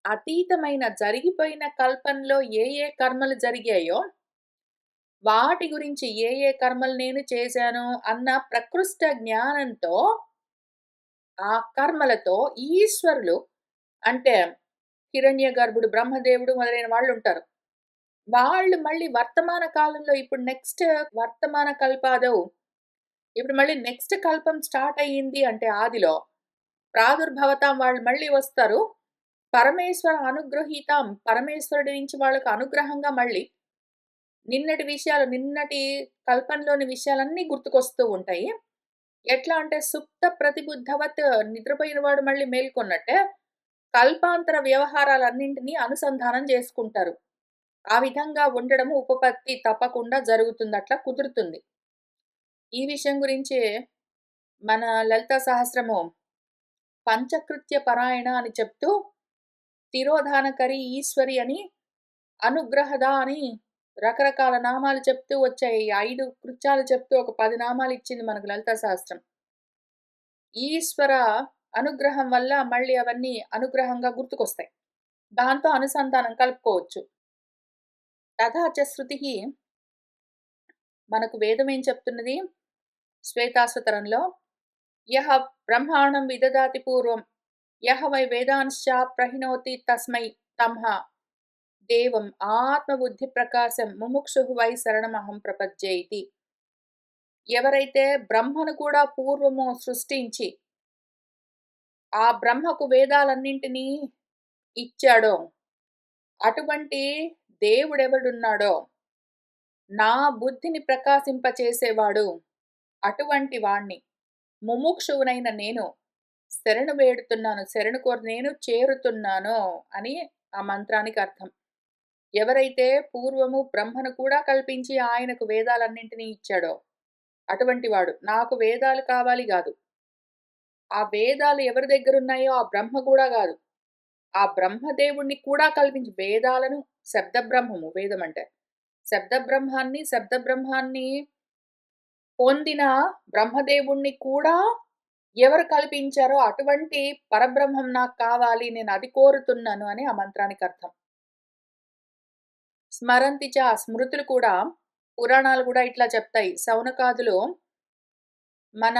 అతీతమైన జరిగిపోయిన కల్పంలో ఏ కర్మలు జరిగాయో వాటి గురించి ఏ కర్మలు నేను చేశాను అన్న ప్రకృష్ట జ్ఞానంతో ఆ కర్మలతో ఈశ్వరులు అంటే హిరణ్యగర్భుడు, బ్రహ్మదేవుడు మొదలైన వాళ్ళు ఉంటారు. వాళ్ళు మళ్ళీ వర్తమాన కాలంలో ఇప్పుడు నెక్స్ట్ వర్తమాన కల్పాదౌ ఇప్పుడు మళ్ళీ నెక్స్ట్ కల్పం స్టార్ట్ అయ్యింది అంటే ఆదిలో ప్రాదుర్భవతాం వాళ్ళు మళ్ళీ వస్తారు. పరమేశ్వర అనుగ్రహీతాం పరమేశ్వరుడి నుంచి వాళ్ళకు అనుగ్రహంగా మళ్ళీ నిన్నటి కల్పంలోని విషయాలన్నీ గుర్తుకొస్తూ ఉంటాయి. ఎట్లా అంటే సుప్త ప్రతిబుద్ధవత్ నిద్రపోయిన వాడు మళ్ళీ మేల్కొన్నట్టే కల్పాంతర వ్యవహారాలన్నింటినీ అనుసంధానం చేసుకుంటారు. ఆ విధంగా ఉండడము ఉపపత్తి తప్పకుండా జరుగుతుంది. అట్లా కుదురుతుంది. ఈ విషయం గురించే మన లలితా సహస్రము పంచకృత్య పరాయణ అని చెప్తూ, తిరోధానకరి ఈశ్వరి అని, అనుగ్రహద అని రకరకాల నామాలు చెప్తూ వచ్చాయి. ఈ 5 కృత్యాలు చెప్తూ ఒక 10 నామాలు ఇచ్చింది మనకు లలితా సహస్రం. ఈశ్వర అనుగ్రహం వల్ల మళ్ళీ అవన్నీ అనుగ్రహంగా గుర్తుకొస్తాయి. దాంతో అనుసంధానం కలుపుకోవచ్చు. తథా చ శృతిః మనకు వేదం ఏం చెప్తున్నది? శ్వేతాశ్వతరంలో యః బ్రహ్మాణం విదదాతి పూర్వం యః వై వేదాంశ్చ ప్రహిణోతి తస్మై తంహ దేవం ఆత్మబుద్ధి ప్రకాశం ముముక్షుః వై శరణమహం ప్రపద్యే ఇతి. ఎవరైతే బ్రహ్మను కూడా పూర్వము సృష్టించి, ఆ బ్రహ్మకు వేదాలన్నింటినీ ఇచ్చాడో, అటువంటి దేవుడెవడున్నాడో, నా బుద్ధిని ప్రకాశింపచేసేవాడు, అటువంటి వాణ్ణి ముముక్షువునైన నేను శరణు వేడుతున్నాను, శరణు కోరి నేను చేరుతున్నాను అని ఆ మంత్రానికి అర్థం. ఎవరైతే పూర్వము బ్రహ్మను కూడా కల్పించి ఆయనకు వేదాలన్నింటినీ ఇచ్చాడో, అటువంటి వాడు నాకు వేదాలు కావాలి గాదు. ఆ వేదాలు ఎవరి దగ్గరున్నాయో ఆ బ్రహ్మ గూడా గాదు. ఆ బ్రహ్మదేవుడిని కూడా కల్పించి వేదాలను శబ్దబ్రహ్మము వేదమంటే. శబ్దబ్రహ్మాన్ని పొందిన బ్రహ్మదేవుణ్ణి కూడా ఎవరు కల్పించారో అటువంటి పరబ్రహ్మం నాకు కావాలి, నేను అది కోరుతున్నాను అని ఆ మంత్రానికి అర్థం. స్మరంతి చ స్మృతులు కూడా, పురాణాలు కూడా ఇట్లా చెప్తాయి. శౌనకాదులు మన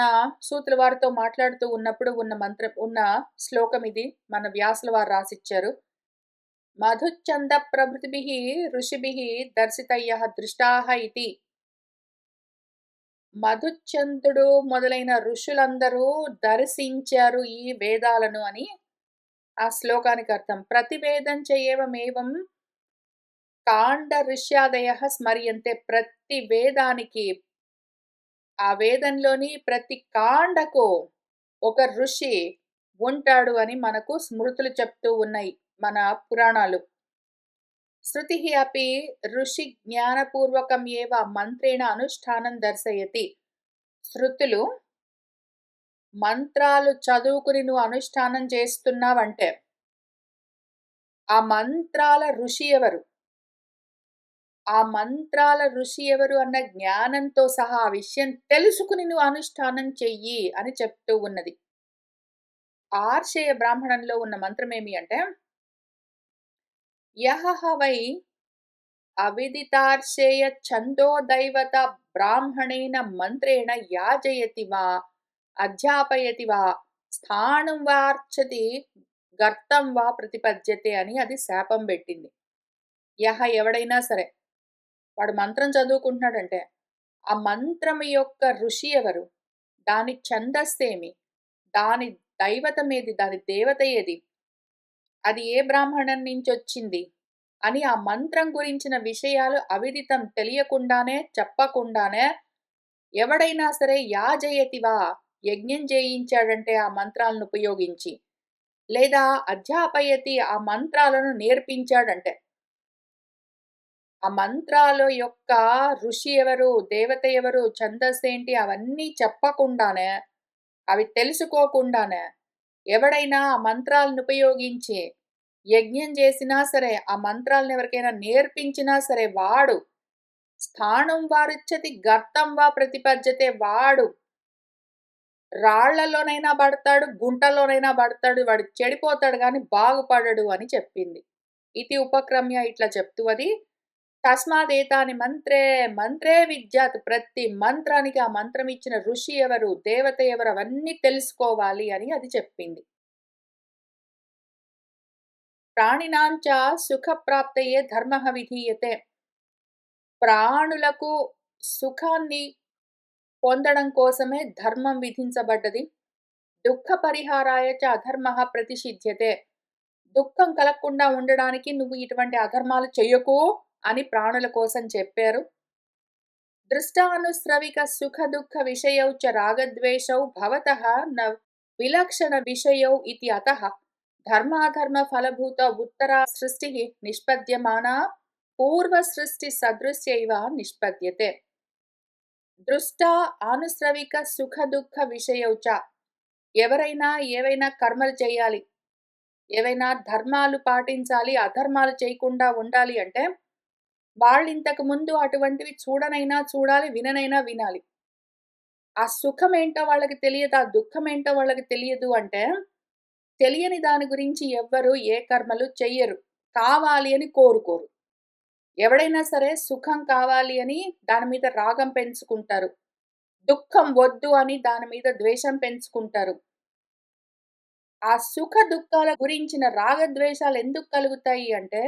సూతుల వారితో మాట్లాడుతూ ఉన్నప్పుడు ఉన్న శ్లోకం ఇది. మన వ్యాసుల వారు రాసిచ్చారు. మధుచ్ఛంద ప్రభృతిభిః ఋషిభిః దర్శితయ్యః దృష్టాః ఇతి. మధుచ్ఛందుడు మొదలైన ఋషులందరూ దర్శించారు ఈ వేదాలను అని ఆ శ్లోకానికి అర్థం. ప్రతివేదం ఏవమేవం కాండ ఋష్యాదయః స్మర్యంతే. ప్రతి వేదానికి, ఆ వేదంలోని ప్రతి కాండకు ఒక ఋషి ఉంటాడు అని మనకు స్మృతులు చెప్తూ ఉన్నాయి మన పురాణాలు. శృతిః అపి ఋషి జ్ఞానపూర్వకం ఏవ మంత్రేణ అనుష్ఠానం దర్శయతి. శృతులు మంత్రాలు చదువుకుని నువ్వు అనుష్ఠానం చేస్తున్నావంటే, ఆ మంత్రాల ఋషి ఎవరు? ఆ మంత్రాల ఋషి ఎవరు అన్న జ్ఞానంతో సహా ఆ విషయం తెలుసుకుని నువ్వు అనుష్ఠానం చెయ్యి అని చెప్తూ ఉన్నది. ఆర్షేయ బ్రాహ్మణంలో ఉన్న మంత్రమేమి అంటే, యహః వై అవిదితార్షేయ ఛందోదైవత బ్రాహ్మణేన మంత్రేణ యాజయతి వా అధ్యాపయతి వా స్థాణుం వార్చతి గర్తం వా ప్రతిపద్యతే అని అది శాపం పెట్టింది. ఎవడైనా సరే వాడు మంత్రం చదువుకుంటున్నాడంటే, ఆ మంత్రం యొక్క ఋషి ఎవరు? దాని ఛందస్సేమి? దాని దైవతమేది? దాని దేవత ఏది? అది ఏ బ్రాహ్మణం నుంచొచ్చింది? అని ఆ మంత్రం గురించిన విషయాలు అవిదితం తెలియకుండానే, చెప్పకుండానే ఎవడైనా సరే యాజయతివా యజ్ఞం చేయించాడంటే ఆ మంత్రాలను ఉపయోగించి, లేదా అధ్యాపయతి ఆ మంత్రాలను నేర్పించాడంటే, ఆ మంత్రాల యొక్క ఋషి ఎవరు, దేవత ఎవరు, ఛందస్సేంటి అవన్నీ చెప్పకుండానే, అవి తెలుసుకోకుండానే ఎవడైనా ఆ మంత్రాలను ఉపయోగించి యజ్ఞం చేసినా సరే, ఆ మంత్రాలను ఎవరికైనా నేర్పించినా సరే, వాడు స్థాణుం వారిచ్చతి గర్తం వా ప్రతిపద్యతే. వాడు రాళ్లలోనైనా పడతాడు, గుంటలోనైనా పడతాడు, వాడు చెడిపోతాడు గాని బాగుపడడు అని చెప్పింది. ఇతి ఉపక్రమ్య ఇట్లా చెప్తూ అది తస్మాదేతాని మంత్రే మంత్రే విద్యాత్. ప్రతి మంత్రానికి ఆ మంత్రం ఇచ్చిన ఋషి ఎవరు, దేవత ఎవరు అవన్నీ తెలుసుకోవాలి అని అది చెప్పింది. ప్రాణినాంచ సుఖప్రాప్తయే ధర్మః విధీయతే. ప్రాణులకు సుఖాన్ని పొందడం కోసమే ధర్మం విధించబడ్డది. దుఃఖ పరిహారాయ చ అధర్మః ప్రతిషిధ్యతే. దుఃఖం కలగకుండా ఉండడానికి నువ్వు ఇటువంటి అధర్మాలు చెయ్యకు అని ప్రాణుల కోసం చెప్పారు. దృష్టానుశ్రవిక సుఖ దుఃఖ విషయౌ చ రాగద్వేషౌ భవతః న విలక్షణ విషయౌ ఇతి అతః ధర్మాధర్మ ఫలభూత ఉత్తరా సృష్టిః నిష్పద్యమానా పూర్వసృష్టి సదృశ్యైవ నిష్పద్యతే. దృష్టా ఆనుశ్రవిక సుఖ దుఃఖ విషయౌ చ. ఎవరైనా ఏవైనా కర్మలు చేయాలి, ఏవైనా ధర్మాలు పాటించాలి, అధర్మాలు చేయకుండా ఉండాలి అంటే, వాళ్ళింతకు ముందు అటువంటివి చూడనైనా చూడాలి, విననైనా వినాలి. ఆ సుఖమేంటో వాళ్ళకి తెలియదు, ఆ దుఃఖమేంటో వాళ్ళకి తెలియదు అంటే, తెలియని దాని గురించి ఎవ్వరు ఏ కర్మలు చెయ్యరు. కావాలి అని కోరుకోరు. ఎవడైనా సరే సుఖం కావాలి అని దాని మీద రాగం పెంచుకుంటారు. దుఃఖం వద్దు అని దాని మీద ద్వేషం పెంచుకుంటారు. ఆ సుఖ దుఃఖాల గురించిన రాగద్వేషాలు ఎందుకు కలుగుతాయి అంటే,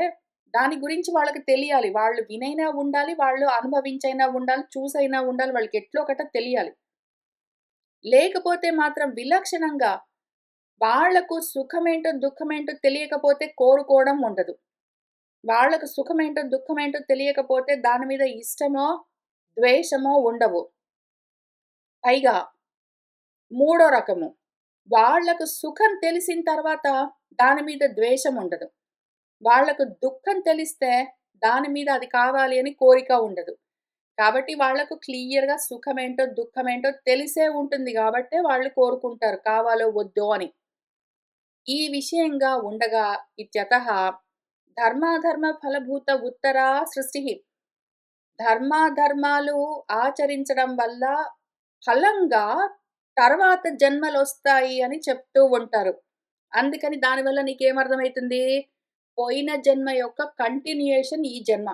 దాని గురించి వాళ్ళకి తెలియాలి. వాళ్ళు వినైనా ఉండాలి, వాళ్ళు అనుభవించైనా ఉండాలి, చూసైనా ఉండాలి. వాళ్ళకి ఎట్లో ఒకట తెలియాలి. లేకపోతే మాత్రం విలక్షణంగా వాళ్లకు సుఖమేంటో, దుఃఖమేంటో తెలియకపోతే కోరుకోవడం ఉండదు. వాళ్ళకు సుఖమేంటో, దుఃఖమేంటో తెలియకపోతే దాని మీద ఇష్టమో, ద్వేషమో ఉండవు. పైగా మూడో రకము. వాళ్ళకు సుఖం తెలిసిన తర్వాత దాని మీద ద్వేషం ఉండదు. వాళ్ళకు దుఃఖం తెలిస్తే దాని మీద అది కావాలి అని కోరిక ఉండదు. కాబట్టి వాళ్ళకు క్లియర్‌గా సుఖమేంటో, దుఃఖమేంటో తెలిసే ఉంటుంది గాబట్టే వాళ్ళు కోరుకుంటారు కావాలో వద్దో అని. ఈ విషయంగా ఉండగా ఇత్యతః ధర్మాధర్మ ఫలభూత ఉత్తరా సృష్టిః. ధర్మాధర్మాలు ఆచరించడం వల్ల ఫలంగా తర్వాత జన్మలొస్తాయి అని చెప్తూ ఉంటారు. అందుకని దానివల్ల నీకేమర్థమైతుంది? పోయిన జన్మ యొక్క కంటిన్యూయేషన్ ఈ జన్మ.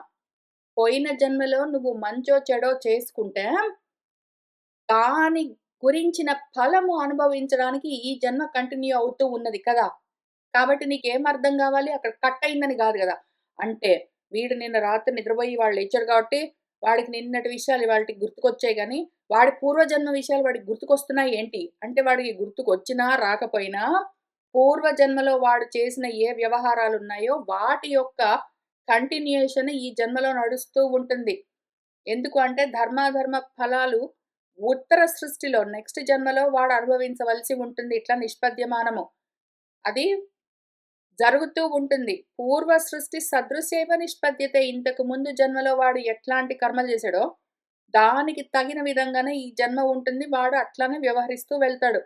పోయిన జన్మలో నువ్వు మంచో, చెడో చేసుకుంటే, దాని గురించిన ఫలము అనుభవించడానికి ఈ జన్మ కంటిన్యూ అవుతూ ఉన్నది కదా! కాబట్టి నీకేం అర్థం గావాలి? అక్కడ కట్ అయిందని గాదు గదా! అంటే వీడు నిన్న రాత్రి నిద్రబోయి ఇవాళ లేచాడు కాబట్టి, వాడికి నిన్నటి విషయాలు ఇవాల్టికి గుర్తుకొచ్చాయి గానీ, వాడి పూర్వజన్మ విషయాలు వాడికి గుర్తుకొస్తున్నాయి ఏంటి? అంటే వాడికి గుర్తుకొచ్చినా, రాకపోయినా పూర్వజన్మలో వాడు చేసిన ఏ వ్యవహారాలున్నాయో వాటి యొక్క కంటిన్యూయేషన్ ఈ జన్మలో నడుస్తూ ఉంటుంది. ఎందుకు అంటే ధర్మాధర్మ ఫలాలు ఉత్తర సృష్టిలో నెక్స్ట్ జన్మలో వాడు అనుభవించవలసి ఉంటుంది. ఇట్లా నిష్పద్యమానము. అది జరుగుతూ ఉంటుంది. పూర్వ సృష్టి సదృశేవ నిష్పద్యతే. ఇంతకు ముందు జన్మలో వాడు ఎట్లాంటి కర్మలు చేశాడో, దానికి తగిన విధంగానే ఈ జన్మ ఉంటుంది. వాడు అట్లానే వ్యవహరిస్తూ వెళ్తాడు.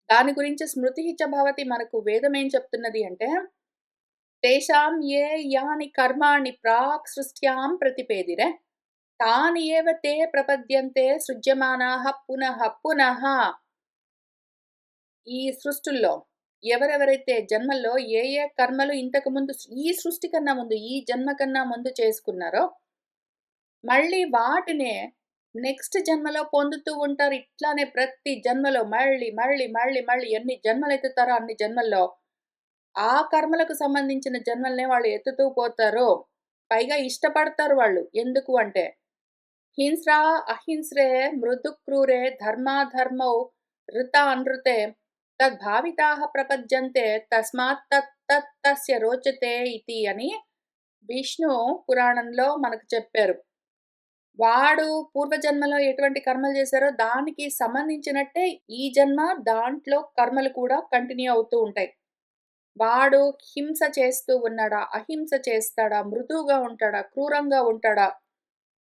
దాని గురించి స్మృతి చ భవతి. మనకు వేదం ఏం చెప్తున్నది అంటే, తేషాం ఏ యాని కర్మాణి ప్రాక్ సృష్ట్యాం ప్రతిపేదిరే తాని ఏవ తే ప్రపద్యంతే సృజ్యమానాః పునః పునః. ఈ సృష్టుల్లో ఎవరెవరైతే జన్మల్లో ఏ ఏ కర్మలు ఇంతకు ముందు ఈ సృష్టి కన్నా ముందు, ఈ జన్మ కన్నా ముందు చేసుకున్నారో, మళ్ళీ వాటినే నెక్స్ట్ జన్మలో పొందుతూ ఉంటారు. ఇట్లానే ప్రతి జన్మలో మళ్ళీ, మళ్ళీ, మళ్ళీ, మళ్ళీ ఎన్ని జన్మలెత్తుతారో అన్ని జన్మల్లో, ఆ కర్మలకు సంబంధించిన జన్మలనే వాళ్ళు ఎత్తుతూ పోతారు. పైగా ఇష్టపడతారు వాళ్ళు. ఎందుకు అంటే, హింస్రా అహింస్రే మృదు క్రూరే ధర్మాధర్మౌ ఋత అనృతే తద్భావితాః ప్రపద్యంతే తస్మాత్ తస్య రోచతే ఇతి అని విష్ణు పురాణంలో మనకు చెప్పారు. వాడు పూర్వజన్మలో ఎటువంటి కర్మలు చేశారో దానికి సంబంధించినట్టే ఈ జన్మ దాంట్లో కర్మలు కూడా కంటిన్యూ అవుతూ ఉంటాయి. వాడు హింస చేస్తూ ఉన్నాడా? అహింస చేస్తాడా? మృదువుగా ఉంటాడా? క్రూరంగా ఉంటాడా?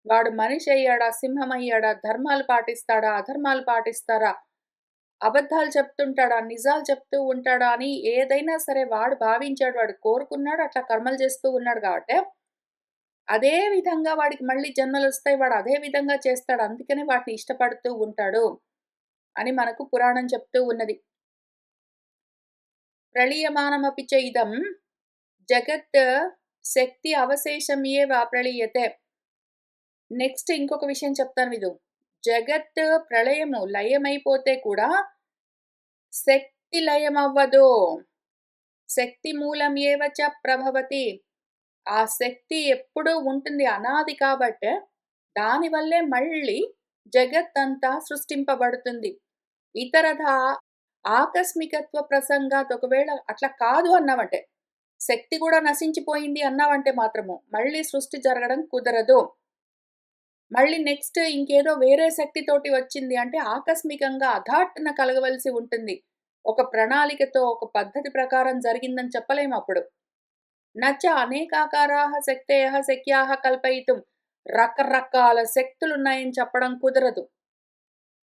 వాడు మనిషి అయ్యాడా? సింహం అయ్యాడా? ధర్మాలు పాటిస్తాడా? అధర్మాలు పాటిస్తారా? అబద్ధాలు చెప్తుంటాడా? నిజాలు చెప్తూ ఉంటాడా? అని ఏదైనా సరే వాడు భావించాడు, వాడు కోరుకున్నాడు, అట్లా కర్మలు చేస్తూ ఉన్నాడు కాబట్టి, అదే విధంగా వాడికి మళ్ళీ జన్మలొస్తాయి. వాడు అదే విధంగా చేస్తాడు. అందుకనే వాటిని ఇష్టపడుతూ ఉంటాడు అని మనకు పురాణం చెప్తూ ఉన్నది. ప్రళీయమానమపి చ ఇదం జగత్ శక్తి అవశేషం ఏవ ప్రళీయతే. నెక్స్ట్ ఇంకొక విషయం చెప్తాను విను. జగత్ ప్రళయము లయమైపోతే కూడా శక్తి లయమవ్వదు. శక్తి మూలం ఏవ చ ప్రభవతి. ఆ శక్తి ఎప్పుడూ ఉంటుంది. అనాది కాబట్టే దానివల్లే మళ్ళీ జగత్తంతా సృష్టింపబడుతుంది. ఇతరథా ఆకస్మికత్వ ప్రసంగాత్ ఒకవేళ అట్లా కాదు అన్నావంటే, శక్తి కూడా నశించిపోయింది అన్నావంటే మాత్రము మళ్ళీ సృష్టి జరగడం కుదరదు. మళ్ళీ నెక్స్ట్ ఇంకేదో వేరే శక్తితోటి వచ్చింది అంటే ఆకస్మికంగా హఠాత్తున కలగవలసి ఉంటుంది. ఒక ప్రణాళికతో, ఒక పద్ధతి ప్రకారం జరిగిందని చెప్పలేమప్పుడు. నచ అనేకాకారాः శక్తయః శక్యాः కల్పయితుం. రకరకాల శక్తులున్నాయని చెప్పడం కుదరదు.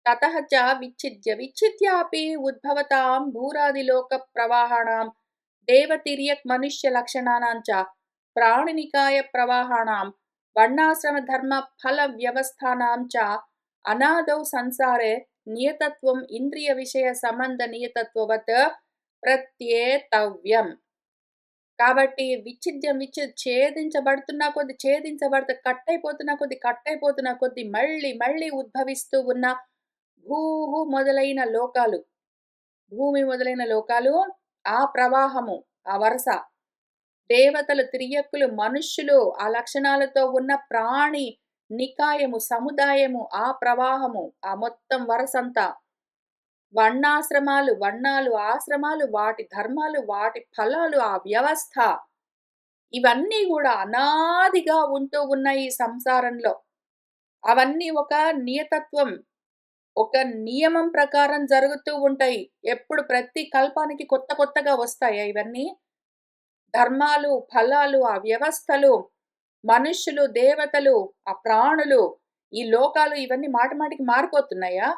తతః చ విచ్ఛిద్య విచ్ఛిద్యాపి ఉద్భవతాం భూరాదిలోక ప్రవాహాణాం దేవతిర్యక్ మనుష్య లక్షణానాం చ ప్రాణినికాయ ప్రవాహాణాం వర్ణాశ్రమ ధర్మ ఫల వ్యవస్థానాం చ అనాదౌ సంసారే నియతత్వం ఇంద్రియ విషయ సంబంధ నియతత్వవత్ ప్రత్యేతవ్యం. కాబట్టి ఛేదించబడుతున్న కొద్ది కట్టయిపోతున్న కొద్ది మళ్ళీ మళ్ళీ ఉద్భవిస్తూ ఉన్న మొదలైన లోకాలు, భూమి మొదలైన లోకాలు, ఆ ప్రవాహము, ఆ వరస, దేవతలు, తిర్యక్కులు, మనుష్యులు, ఆ లక్షణాలతో ఉన్న ప్రాణి నికాయము, సముదాయము, ఆ ప్రవాహము, ఆ మొత్తం వరసంతా, వర్ణాలు, ఆశ్రమాలు, వాటి ధర్మాలు, వాటి ఫలాలు, ఆ వ్యవస్థ, ఇవన్నీ కూడా అనాదిగా ఉంటూ ఉన్నాయి ఈ సంసారంలో. అవన్నీ ఒక నియతత్వం, ఒక నియమం ప్రకారం జరుగుతూ ఉంటాయి. ఎప్పుడు ప్రతి కల్పానికి కొత్తగా వస్తాయా ఇవన్నీ? ధర్మాలు, ఫలాలు, ఆ వ్యవస్థలు, మనుష్యులు, దేవతలు, ఆ ప్రాణులు, ఈ లోకాలు, ఇవన్నీ మాటిమాటికి మారిపోతున్నాయా?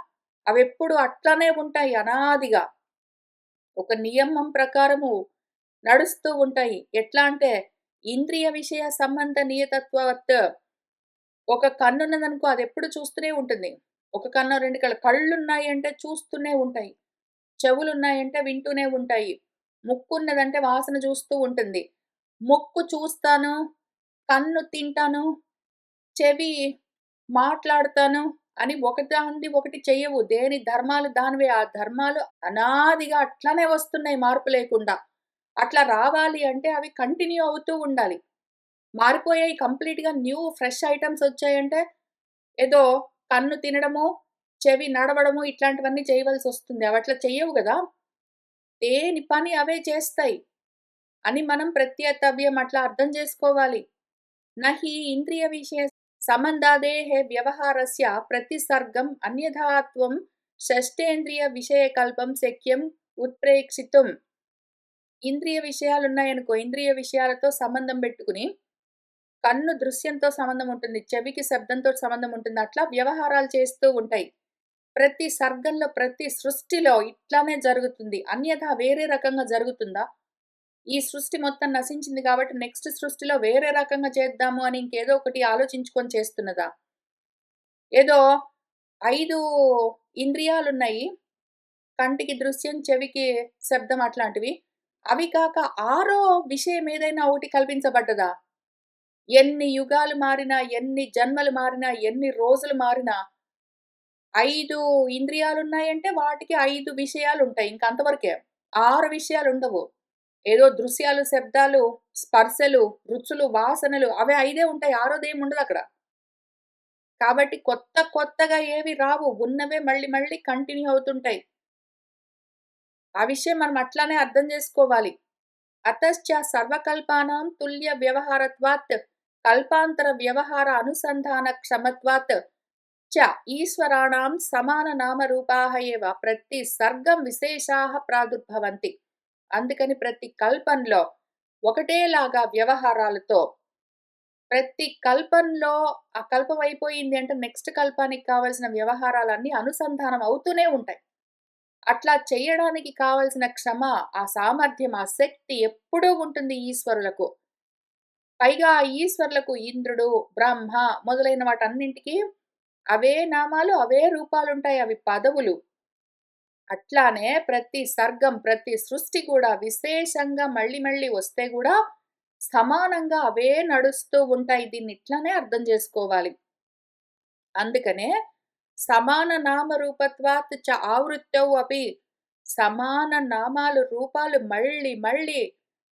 అవెప్పుడు అట్లనే ఉంటాయి అనాదిగా. ఒక నియమం ప్రకారము నడుస్తూ ఉంటాయి. ఎట్లా అంటే ఇంద్రియ విషయ సంబంధ నియతత్వవత్. ఒక కన్నున్నదనుకో, అదెప్పుడు చూస్తూనే ఉంటుంది. ఒక కన్ను, 2 కళ్ళు. కళ్ళున్నాయి అంటే చూస్తూనే ఉంటాయి. చెవులున్నాయంటే వింటూనే ఉంటాయి. ముక్కున్నదంటే వాసన చూస్తూ ఉంటుంది. ముక్కు చూస్తాను, కన్ను తింటాను, చెవి మాట్లాడతాను అని ఒకదాంది ఒకటి చెయ్యవు. దేని ధర్మాలు దానివే. ఆ ధర్మాలు అనాదిగా అట్లనే వస్తున్నాయి మార్పు లేకుండా. అట్లా రావాలి అంటే అవి కంటిన్యూ అవుతూ ఉండాలి. మారిపోయాయి, కంప్లీట్‌గా ఫ్రెష్ ఐటెమ్స్ వచ్చాయంటే ఏదో కన్ను తినడము, చెవి నడవడము ఇట్లాంటివన్నీ చేయవలసొస్తుంది. అవట్లా చెయ్యవు గదా! దేని పని అవే చేస్తాయి అని మనం ప్రత్యేతవ్యం అట్లా అర్థం చేసుకోవాలి. నహి ఇంద్రియ విషయ సంబంధాదేః వ్యవహారస్య ప్రతిసర్గం అన్యథాత్వం షష్ఠేంద్రియ విషయకల్పం శక్యం ఉత్ప్రేక్షితుం. ఇంద్రియ విషయాలున్నాయనుకో, ఇంద్రియ విషయాలతో సంబంధం పెట్టుకుని, కన్ను దృశ్యంతో సంబంధం ఉంటుంది, చెవికి శబ్దంతో సంబంధం ఉంటుంది. అట్లా వ్యవహారాలు చేస్తూ ఉంటాయి. ప్రతి సర్గంలో, ప్రతి సృష్టిలో ఇట్లానే జరుగుతుంది. అన్యథా వేరే రకంగా జరుగుతుందా? ఈ సృష్టి మొత్తం నశించింది కాబట్టి నెక్స్ట్ సృష్టిలో వేరే రకంగా చేద్దాము అని ఇంకేదో ఒకటి ఆలోచించుకొని చేస్తున్నదా? ఏదో 5 ఇంద్రియాలున్నాయి. కంటికి దృశ్యం, చెవికి శబ్దం అట్లాంటివి. అవి కాక ఆరో విషయం ఏదైనా ఒకటి కల్పించబడ్డదా? ఎన్ని యుగాలు మారినా, ఎన్ని జన్మలు మారినా, ఎన్ని రోజులు మారినా 5 ఇంద్రియాలున్నాయంటే వాటికి 5 విషయాలుంటాయి. ఇంక అంతవరకే. 6 విషయాలుండవు. ఏదో దృశ్యాలు, శబ్దాలు, స్పర్శలు, రుచులు, వాసనలు అవే 5 ఉంటాయి. ఆరోదేమి ఉండదక్కడ. కాబట్టి కొత్తగా ఏవి రావు. ఉన్నవే మళ్ళీ మళ్ళీ కంటిన్యూ అవుతుంటాయి. ఆ విషయం మనం అట్లానే అర్థం చేసుకోవాలి. అతశ్చ సర్వకల్పానాం తుల్య వ్యవహారత్వాత్ కల్పాంతర వ్యవహార అనుసంధాన క్షమత్వాత్ చ ఈశ్వరాణాం సమాన నామరూపాః ఏవ ప్రతి సర్గం విశేషాః ప్రాదుర్భవంతి. అందుకని ప్రతి కల్పంలో ఒకటేలాగా వ్యవహారాలతో, ప్రతి కల్పంలో ఆ కల్పం అయిపోయింది అంటే నెక్స్ట్ కల్పానికి కావాల్సిన వ్యవహారాలన్నీ అనుసంధానం అవుతూనే ఉంటాయి. అట్లా చేయడానికి కావలసిన క్షమ, ఆ సామర్థ్యం, ఆ శక్తి ఎప్పుడూ ఉంటుంది ఈశ్వరులకు. పైగా ఆ ఈశ్వరులకు ఇంద్రుడు, బ్రహ్మ మొదలైన వాటన్నింటికి అవే నామాలు, అవే రూపాలుంటాయి. అవి పదవులు. అట్లానే ప్రతి సర్గం, ప్రతి సృష్టి కూడా విశేషంగా మళ్ళీ మళ్ళీ వస్తే గూడా సమానంగా అవే నడుస్తూ ఉంటాయి. దీన్ని ఇట్లనే అర్థం చేసుకోవాలి. అందుకనే సమాన నామరూపత్వాత్ చ ఆవృత్తౌ అపి. సమాన నామాలు, రూపాలు మళ్ళీ మళ్ళీ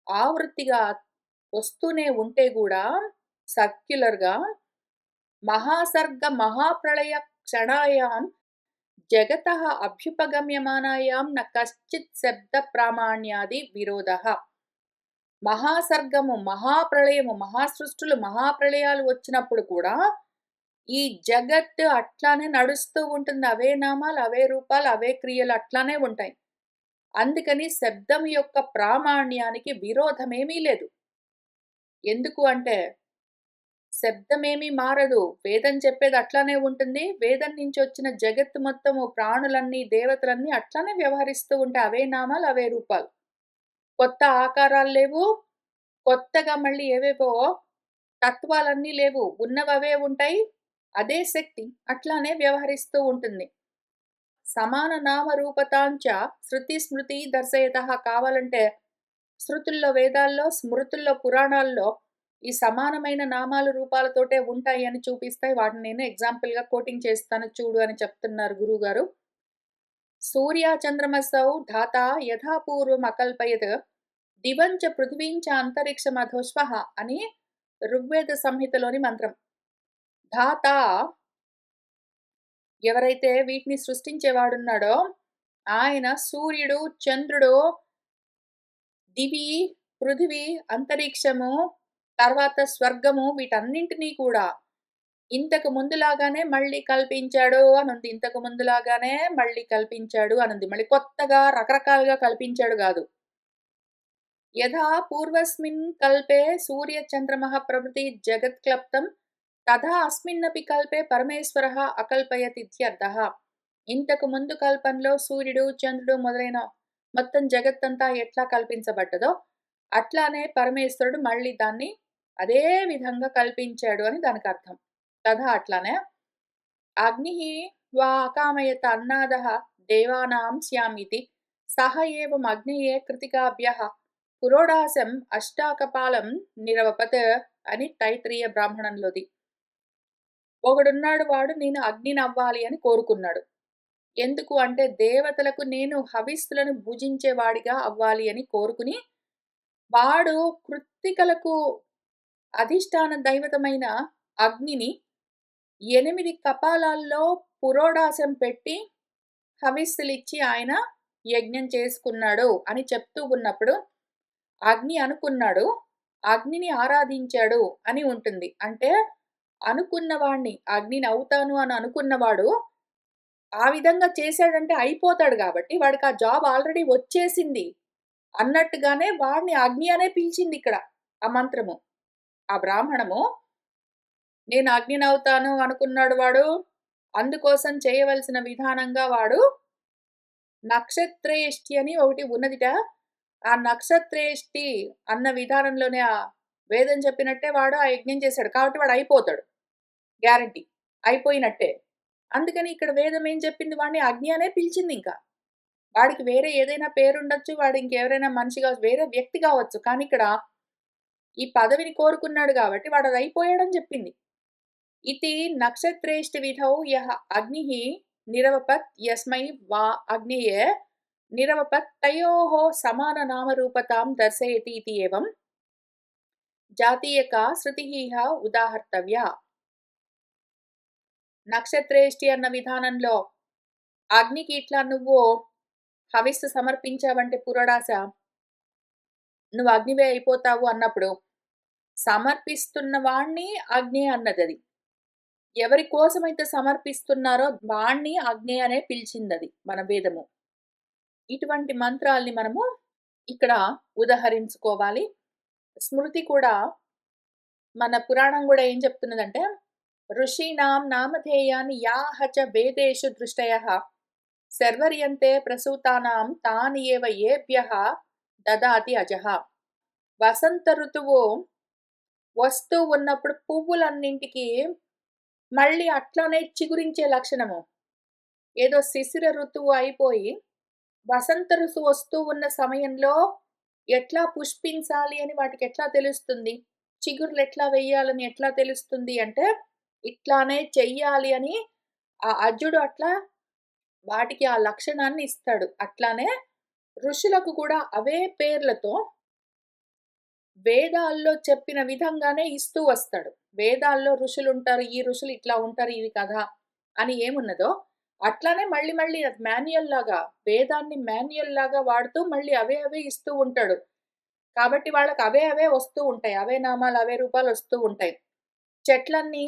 ఆవృత్తిగా వస్తూనే ఉంటే గూడా సర్క్యులర్‌గా మహాసర్గ మహాప్రళయ క్షణాయాం జగతః అభ్యుపగమ్యమానాయాం న కశ్చిత్ శబ్ద ప్రామాణ్యాది విరోధః. మహాసర్గము, మహాప్రళయము, మహాసృష్టులు, మహాప్రళయాలు వచ్చినప్పుడు కూడా ఈ జగత్ అట్లానే నడుస్తూ ఉంటుంది. అవే నామాలు, అవే రూపాలు, అవే క్రియలు అట్లానే ఉంటాయి. అందుకని శబ్దం యొక్క ప్రామాణ్యానికి విరోధమేమీ లేదు. ఎందుకు అంటే శబ్దమేమీ మారదు. వేదం చెప్పేది అట్లానే ఉంటుంది. వేదం నుంచి వచ్చిన జగత్తు మొత్తము ప్రాణులన్నీ, దేవతలన్నీ అట్లానే వ్యవహరిస్తూ ఉంటాయి. అవే నామాలు, అవే రూపాలు. కొత్త ఆకారాలు లేవు. కొత్తగా మళ్ళీ ఏవేవో తత్వాలన్నీ లేవు. ఉన్నవవే ఉంటాయి. అదే శక్తి అట్లానే వ్యవహరిస్తూ ఉంటుంది. సమాన నామ రూపతాంచ శృతి స్మృతి దర్శయతః కావాలంటే శృతుల్లో, వేదాల్లో, స్మృతుల్లో, పురాణాల్లో ఈ సమానమైన నామాలు, రూపాలతోటే ఉంటాయి అని చూపిస్తాయి. వాటిని నేను ఎగ్జాంపుల్‌గా కోటింగ్ చేస్తాను చూడు అని చెప్తున్నారు గురువుగారు. సూర్య చంద్రమసౌ ధాతా యథా పూర్వం అకల్పయత్ దివం చ పృథివీం చ అంతరిక్షమధోస్వః అని ఋగ్వేద సంహితలోని మంత్రం. ధాత ఎవరైతే వీటిని సృష్టించేవాడున్నాడో ఆయన సూర్యుడు, చంద్రుడు, దివి, పృథివి, అంతరిక్షము, తర్వాత స్వర్గము వీటన్నింటినీ కూడా ఇంతకు ముందులాగానే మళ్ళీ కల్పించాడు అనుంది. ఇంతకు ముందులాగానే మళ్ళీ కల్పించాడు అనుంది. మళ్ళీ కొత్తగా రకరకాలుగా కల్పించాడు గాదు. యథా పూర్వస్మిన్ కల్పే సూర్య చంద్రమః ప్రభృతి జగత్క్లప్తం తథా అస్మిన్నపి కల్పే పరమేశ్వరః అకల్పయతిత్యర్థః. ఇంతకు ముందు కల్పంలో సూర్యుడు, చంద్రుడు మొదలైన మొత్తం జగత్తంతా ఎట్లా కల్పించబడ్డదో అట్లానే పరమేశ్వరుడు మళ్ళీ దాన్ని అదే విధంగా కల్పించాడు అని దానికర్థం. తథా అట్లానే అగ్నిః వా అకామయత అన్నాదః దేవానాం స్యామితి సహ ఏవం అగ్నయే కృతికాభ్యః పురోడాశం అష్టాకపాలం నిరవపత్ అని తైత్రీయ బ్రాహ్మణంలోది. ఒకడున్నాడు వాడు నేను అగ్నినవ్వాలి అని కోరుకున్నాడు. ఎందుకు అంటే దేవతలకు నేను హవిస్సులను భుజించేవాడిగా అవ్వాలి అని కోరుకుని, వాడు కృత్తికలకు అధిష్టాన దైవతమైన అగ్నిని 8 కపాలాల్లో పురోడాశం పెట్టి హవిస్సులిచ్చి ఆయన యజ్ఞం చేసుకున్నాడు అని చెప్తూ ఉన్నప్పుడు, అగ్ని అనుకున్నాడు, అగ్నిని ఆరాధించాడు అని ఉంటుంది. అంటే అనుకున్నవాణ్ణి అగ్నిని అవుతాను అని అనుకున్నవాడు ఆ విధంగా చేశాడంటే అయిపోతాడు గాబట్టి వాడికి ఆ జాబ్ ఆల్రెడీ వచ్చేసింది అన్నట్టుగానే వాడిని అగ్ని అనే పిలిచిందిక్కడ ఆ మంత్రము. ఆ బ్రాహ్మణము నేను అగ్నినవుతాను అనుకున్నాడు వాడు. అందుకోసం చేయవలసిన విధానంగా వాడు నక్షత్రేష్టి అని ఒకటి ఉన్నదిట. ఆ నక్షత్రేష్టి అన్న విధానంలోనే ఆ వేదం చెప్పినట్టే వాడు ఆ యజ్ఞం చేశాడు. కాబట్టి వాడు అయిపోతాడు. గ్యారంటీ. అయిపోయినట్టే. అందుకని ఇక్కడ వేదం ఏం చెప్పింది వాడిని అగ్ని అనే పిలిచిందింకా. వాడికి వేరే ఏదైనా పేరుండొచ్చు. వాడు ఇంకెవరైనా మనిషి గావచ్చు. వేరే వ్యక్తి గావచ్చు. కానీ ఇక్కడ ఈ పదవిని కోరుకున్నాడు గాబట్టి వాడది అయిపోయాడని చెప్పింది. ఇతి నక్షత్రేష్టి విధౌ యః అగ్నిః నిరవపత్ యస్మై వా అగ్నేయే నిరవపత్ తయోః సమాన నామరూపతాం దర్శయతి ఇతి ఏవం జాతీయక శృతిః ఇహ ఉదాహర్తవ్య. నక్షత్రేష్టి అన్న విధానంలో అగ్నికి ఇట్లా నువ్వు హవిస్సు సమర్పించావంటే పురోడాశ నువ్వు అగ్నివే అయిపోతావు అన్నప్పుడు సమర్పిస్తున్న వాణ్ణి అగ్ని అన్నదది. ఎవరి కోసమైతే సమర్పిస్తున్నారో వాణ్ణి అగ్ని అనే పిలిచిందది మన వేదము. ఇటువంటి మంత్రాల్ని మనము ఇక్కడ ఉదహరించుకోవాలి. స్మృతి కూడా మన పురాణం గూడా ఏం చెప్తున్నదంటే ఋషీణాం నామధేయాని యాః చ వేదేషు దృష్టయః శర్వర్యంతే ప్రసూతానాం తాని ఏవ ఏభ్యః దదాతి అజః. వసంత ఋతువు వస్తూ ఉన్నప్పుడు పువ్వులన్నింటికి మళ్ళీ అట్లనే చిగురించే లక్షణము. ఏదో శిశిర ఋతువు అయిపోయి వసంత ఋతువు వస్తూ ఉన్న సమయంలో ఎట్లా పుష్పించాలి అని వాటికి ఎట్లా తెలుస్తుంది? చిగుర్లు ఎట్లా వెయ్యాలని ఎట్లా తెలుస్తుంది అంటే ఇట్లానే చెయ్యాలి అని ఆ అజుడు అట్లా వాటికి ఆ లక్షణాన్ని ఇస్తాడు. అట్లానే ఋషులకు కూడా అవే పేర్లతో వేదాల్లో చెప్పిన విధంగానే ఇస్తూ వస్తాడు. వేదాల్లో ఋషులుంటారు, ఈ ఋషులు ఇట్లా ఉంటారు, ఇది కథ అని ఏమున్నదో అట్లానే మళ్ళీ మళ్ళీ అది మాన్యుయల్ లాగా వేదాన్ని మాన్యుయల్ లాగా వాడుతూ మళ్ళీ అవే అవే ఇస్తూ ఉంటాడు. కాబట్టి వాళ్ళకి అవే అవే వస్తూ ఉంటాయి. అవే నామాలు, అవే రూపాలు వస్తూ ఉంటాయి. చెట్లన్నీ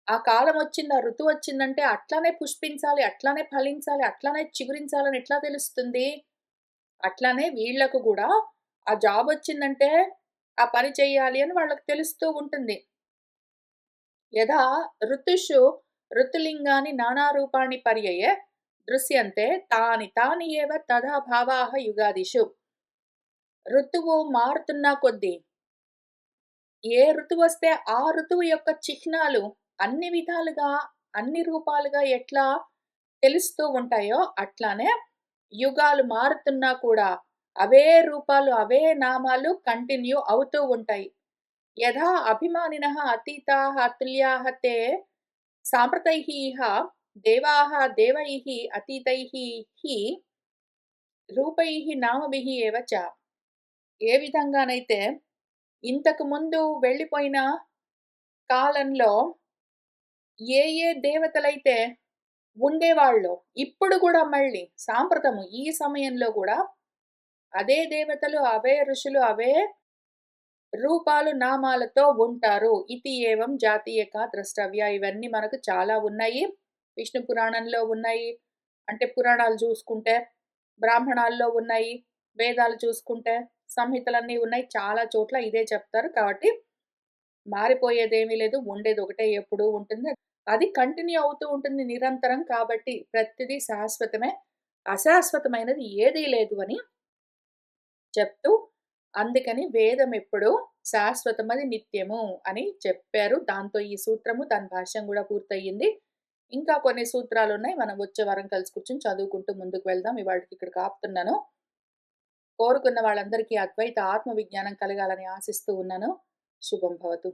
ఆ కాలం వచ్చింది, ఆ ఋతువు వచ్చిందంటే అట్లానే పుష్పించాలి, అట్లానే ఫలించాలి, అట్లానే చిగురించాలని ఎట్లా తెలుస్తుంది? అట్లానే వీళ్ళకు గూడా ఆ జాబ్ వచ్చిందంటే ఆ పని చెయ్యాలి అని వాళ్ళకి తెలుస్తూ ఉంటుంది. యథా ఋతుషు ఋతులింగాని నానా రూపాణి పర్యయ దృశ్యంతే తాని తాని ఏవ తథా భావాః యుగాదిషు. ఋతువు మారుతున్న కొద్దీ ఏ ఋతువొస్తే ఆ ఋతువు యొక్క చిహ్నాలు అన్ని విధాలుగా, అన్ని రూపాలుగా ఎట్లా తెలుస్తూ ఉంటాయో అట్లానే యుగాలు మారుతున్నా కూడా అవే రూపాలు, అవే నామాలు కంటిన్యూ అవుతూ ఉంటాయి. యథా అభిమానినః అతీతాః అతుల్యాః తే సాంప్రతైః ఇహ దేవాః దేవైః అతీతైః హి రూపైః నామభిః ఏవ చ. ఏ విధంగానైతే ఇంతకు ముందు వెళ్ళిపోయిన కాలంలో ఏ దేవతలైతే ఉండేవాళ్ళో, ఇప్పుడు గూడా మళ్ళీ సాంప్రతము ఈ సమయంలో గూడా అదే దేవతలు, అవే ఋషులు, అవే రూపాలు, నామాలతో ఉంటారు. ఇతి ఏవం జాతీయకా ద్రష్టవ్య. ఇవన్నీ మనకు చాలా ఉన్నాయి. విష్ణు పురాణంలో ఉన్నాయి. అంటే పురాణాలు చూసుకుంటే, బ్రాహ్మణాల్లో ఉన్నాయి. వేదాలు చూసుకుంటే, సంహితలన్నీ ఉన్నాయి. చాలా చోట్ల ఇదే చెప్తారు. కాబట్టి మారిపోయేదేమీ లేదు. ఉండేదొకటే ఎప్పుడూ ఉంటుంది. అది కంటిన్యూ అవుతూ ఉంటుంది నిరంతరం. కాబట్టి ప్రతిదీ శాశ్వతమే. అశాశ్వతమైనది ఏదీ లేదు అని చెప్తూ, అందుకని వేదమెప్పుడూ శాశ్వతమది నిత్యము అని చెప్పారు. దాంతో ఈ సూత్రము దాని భాష్యం గూడా పూర్తయింది. ఇంకా కొన్ని సూత్రాలున్నాయి. మనం వచ్చే వారం కలిసి కూర్చొని చదువుకుంటూ ముందుకు వెళ్దాం. ఇవాల్టికి ఇక్కడికి ఆపుతున్నాను. కోరుకున్న వాళ్ళందరికీ అద్వైత ఆత్మ విజ్ఞానం కలగాలని ఆశిస్తూ ఉన్నాను. శుభం భవతు.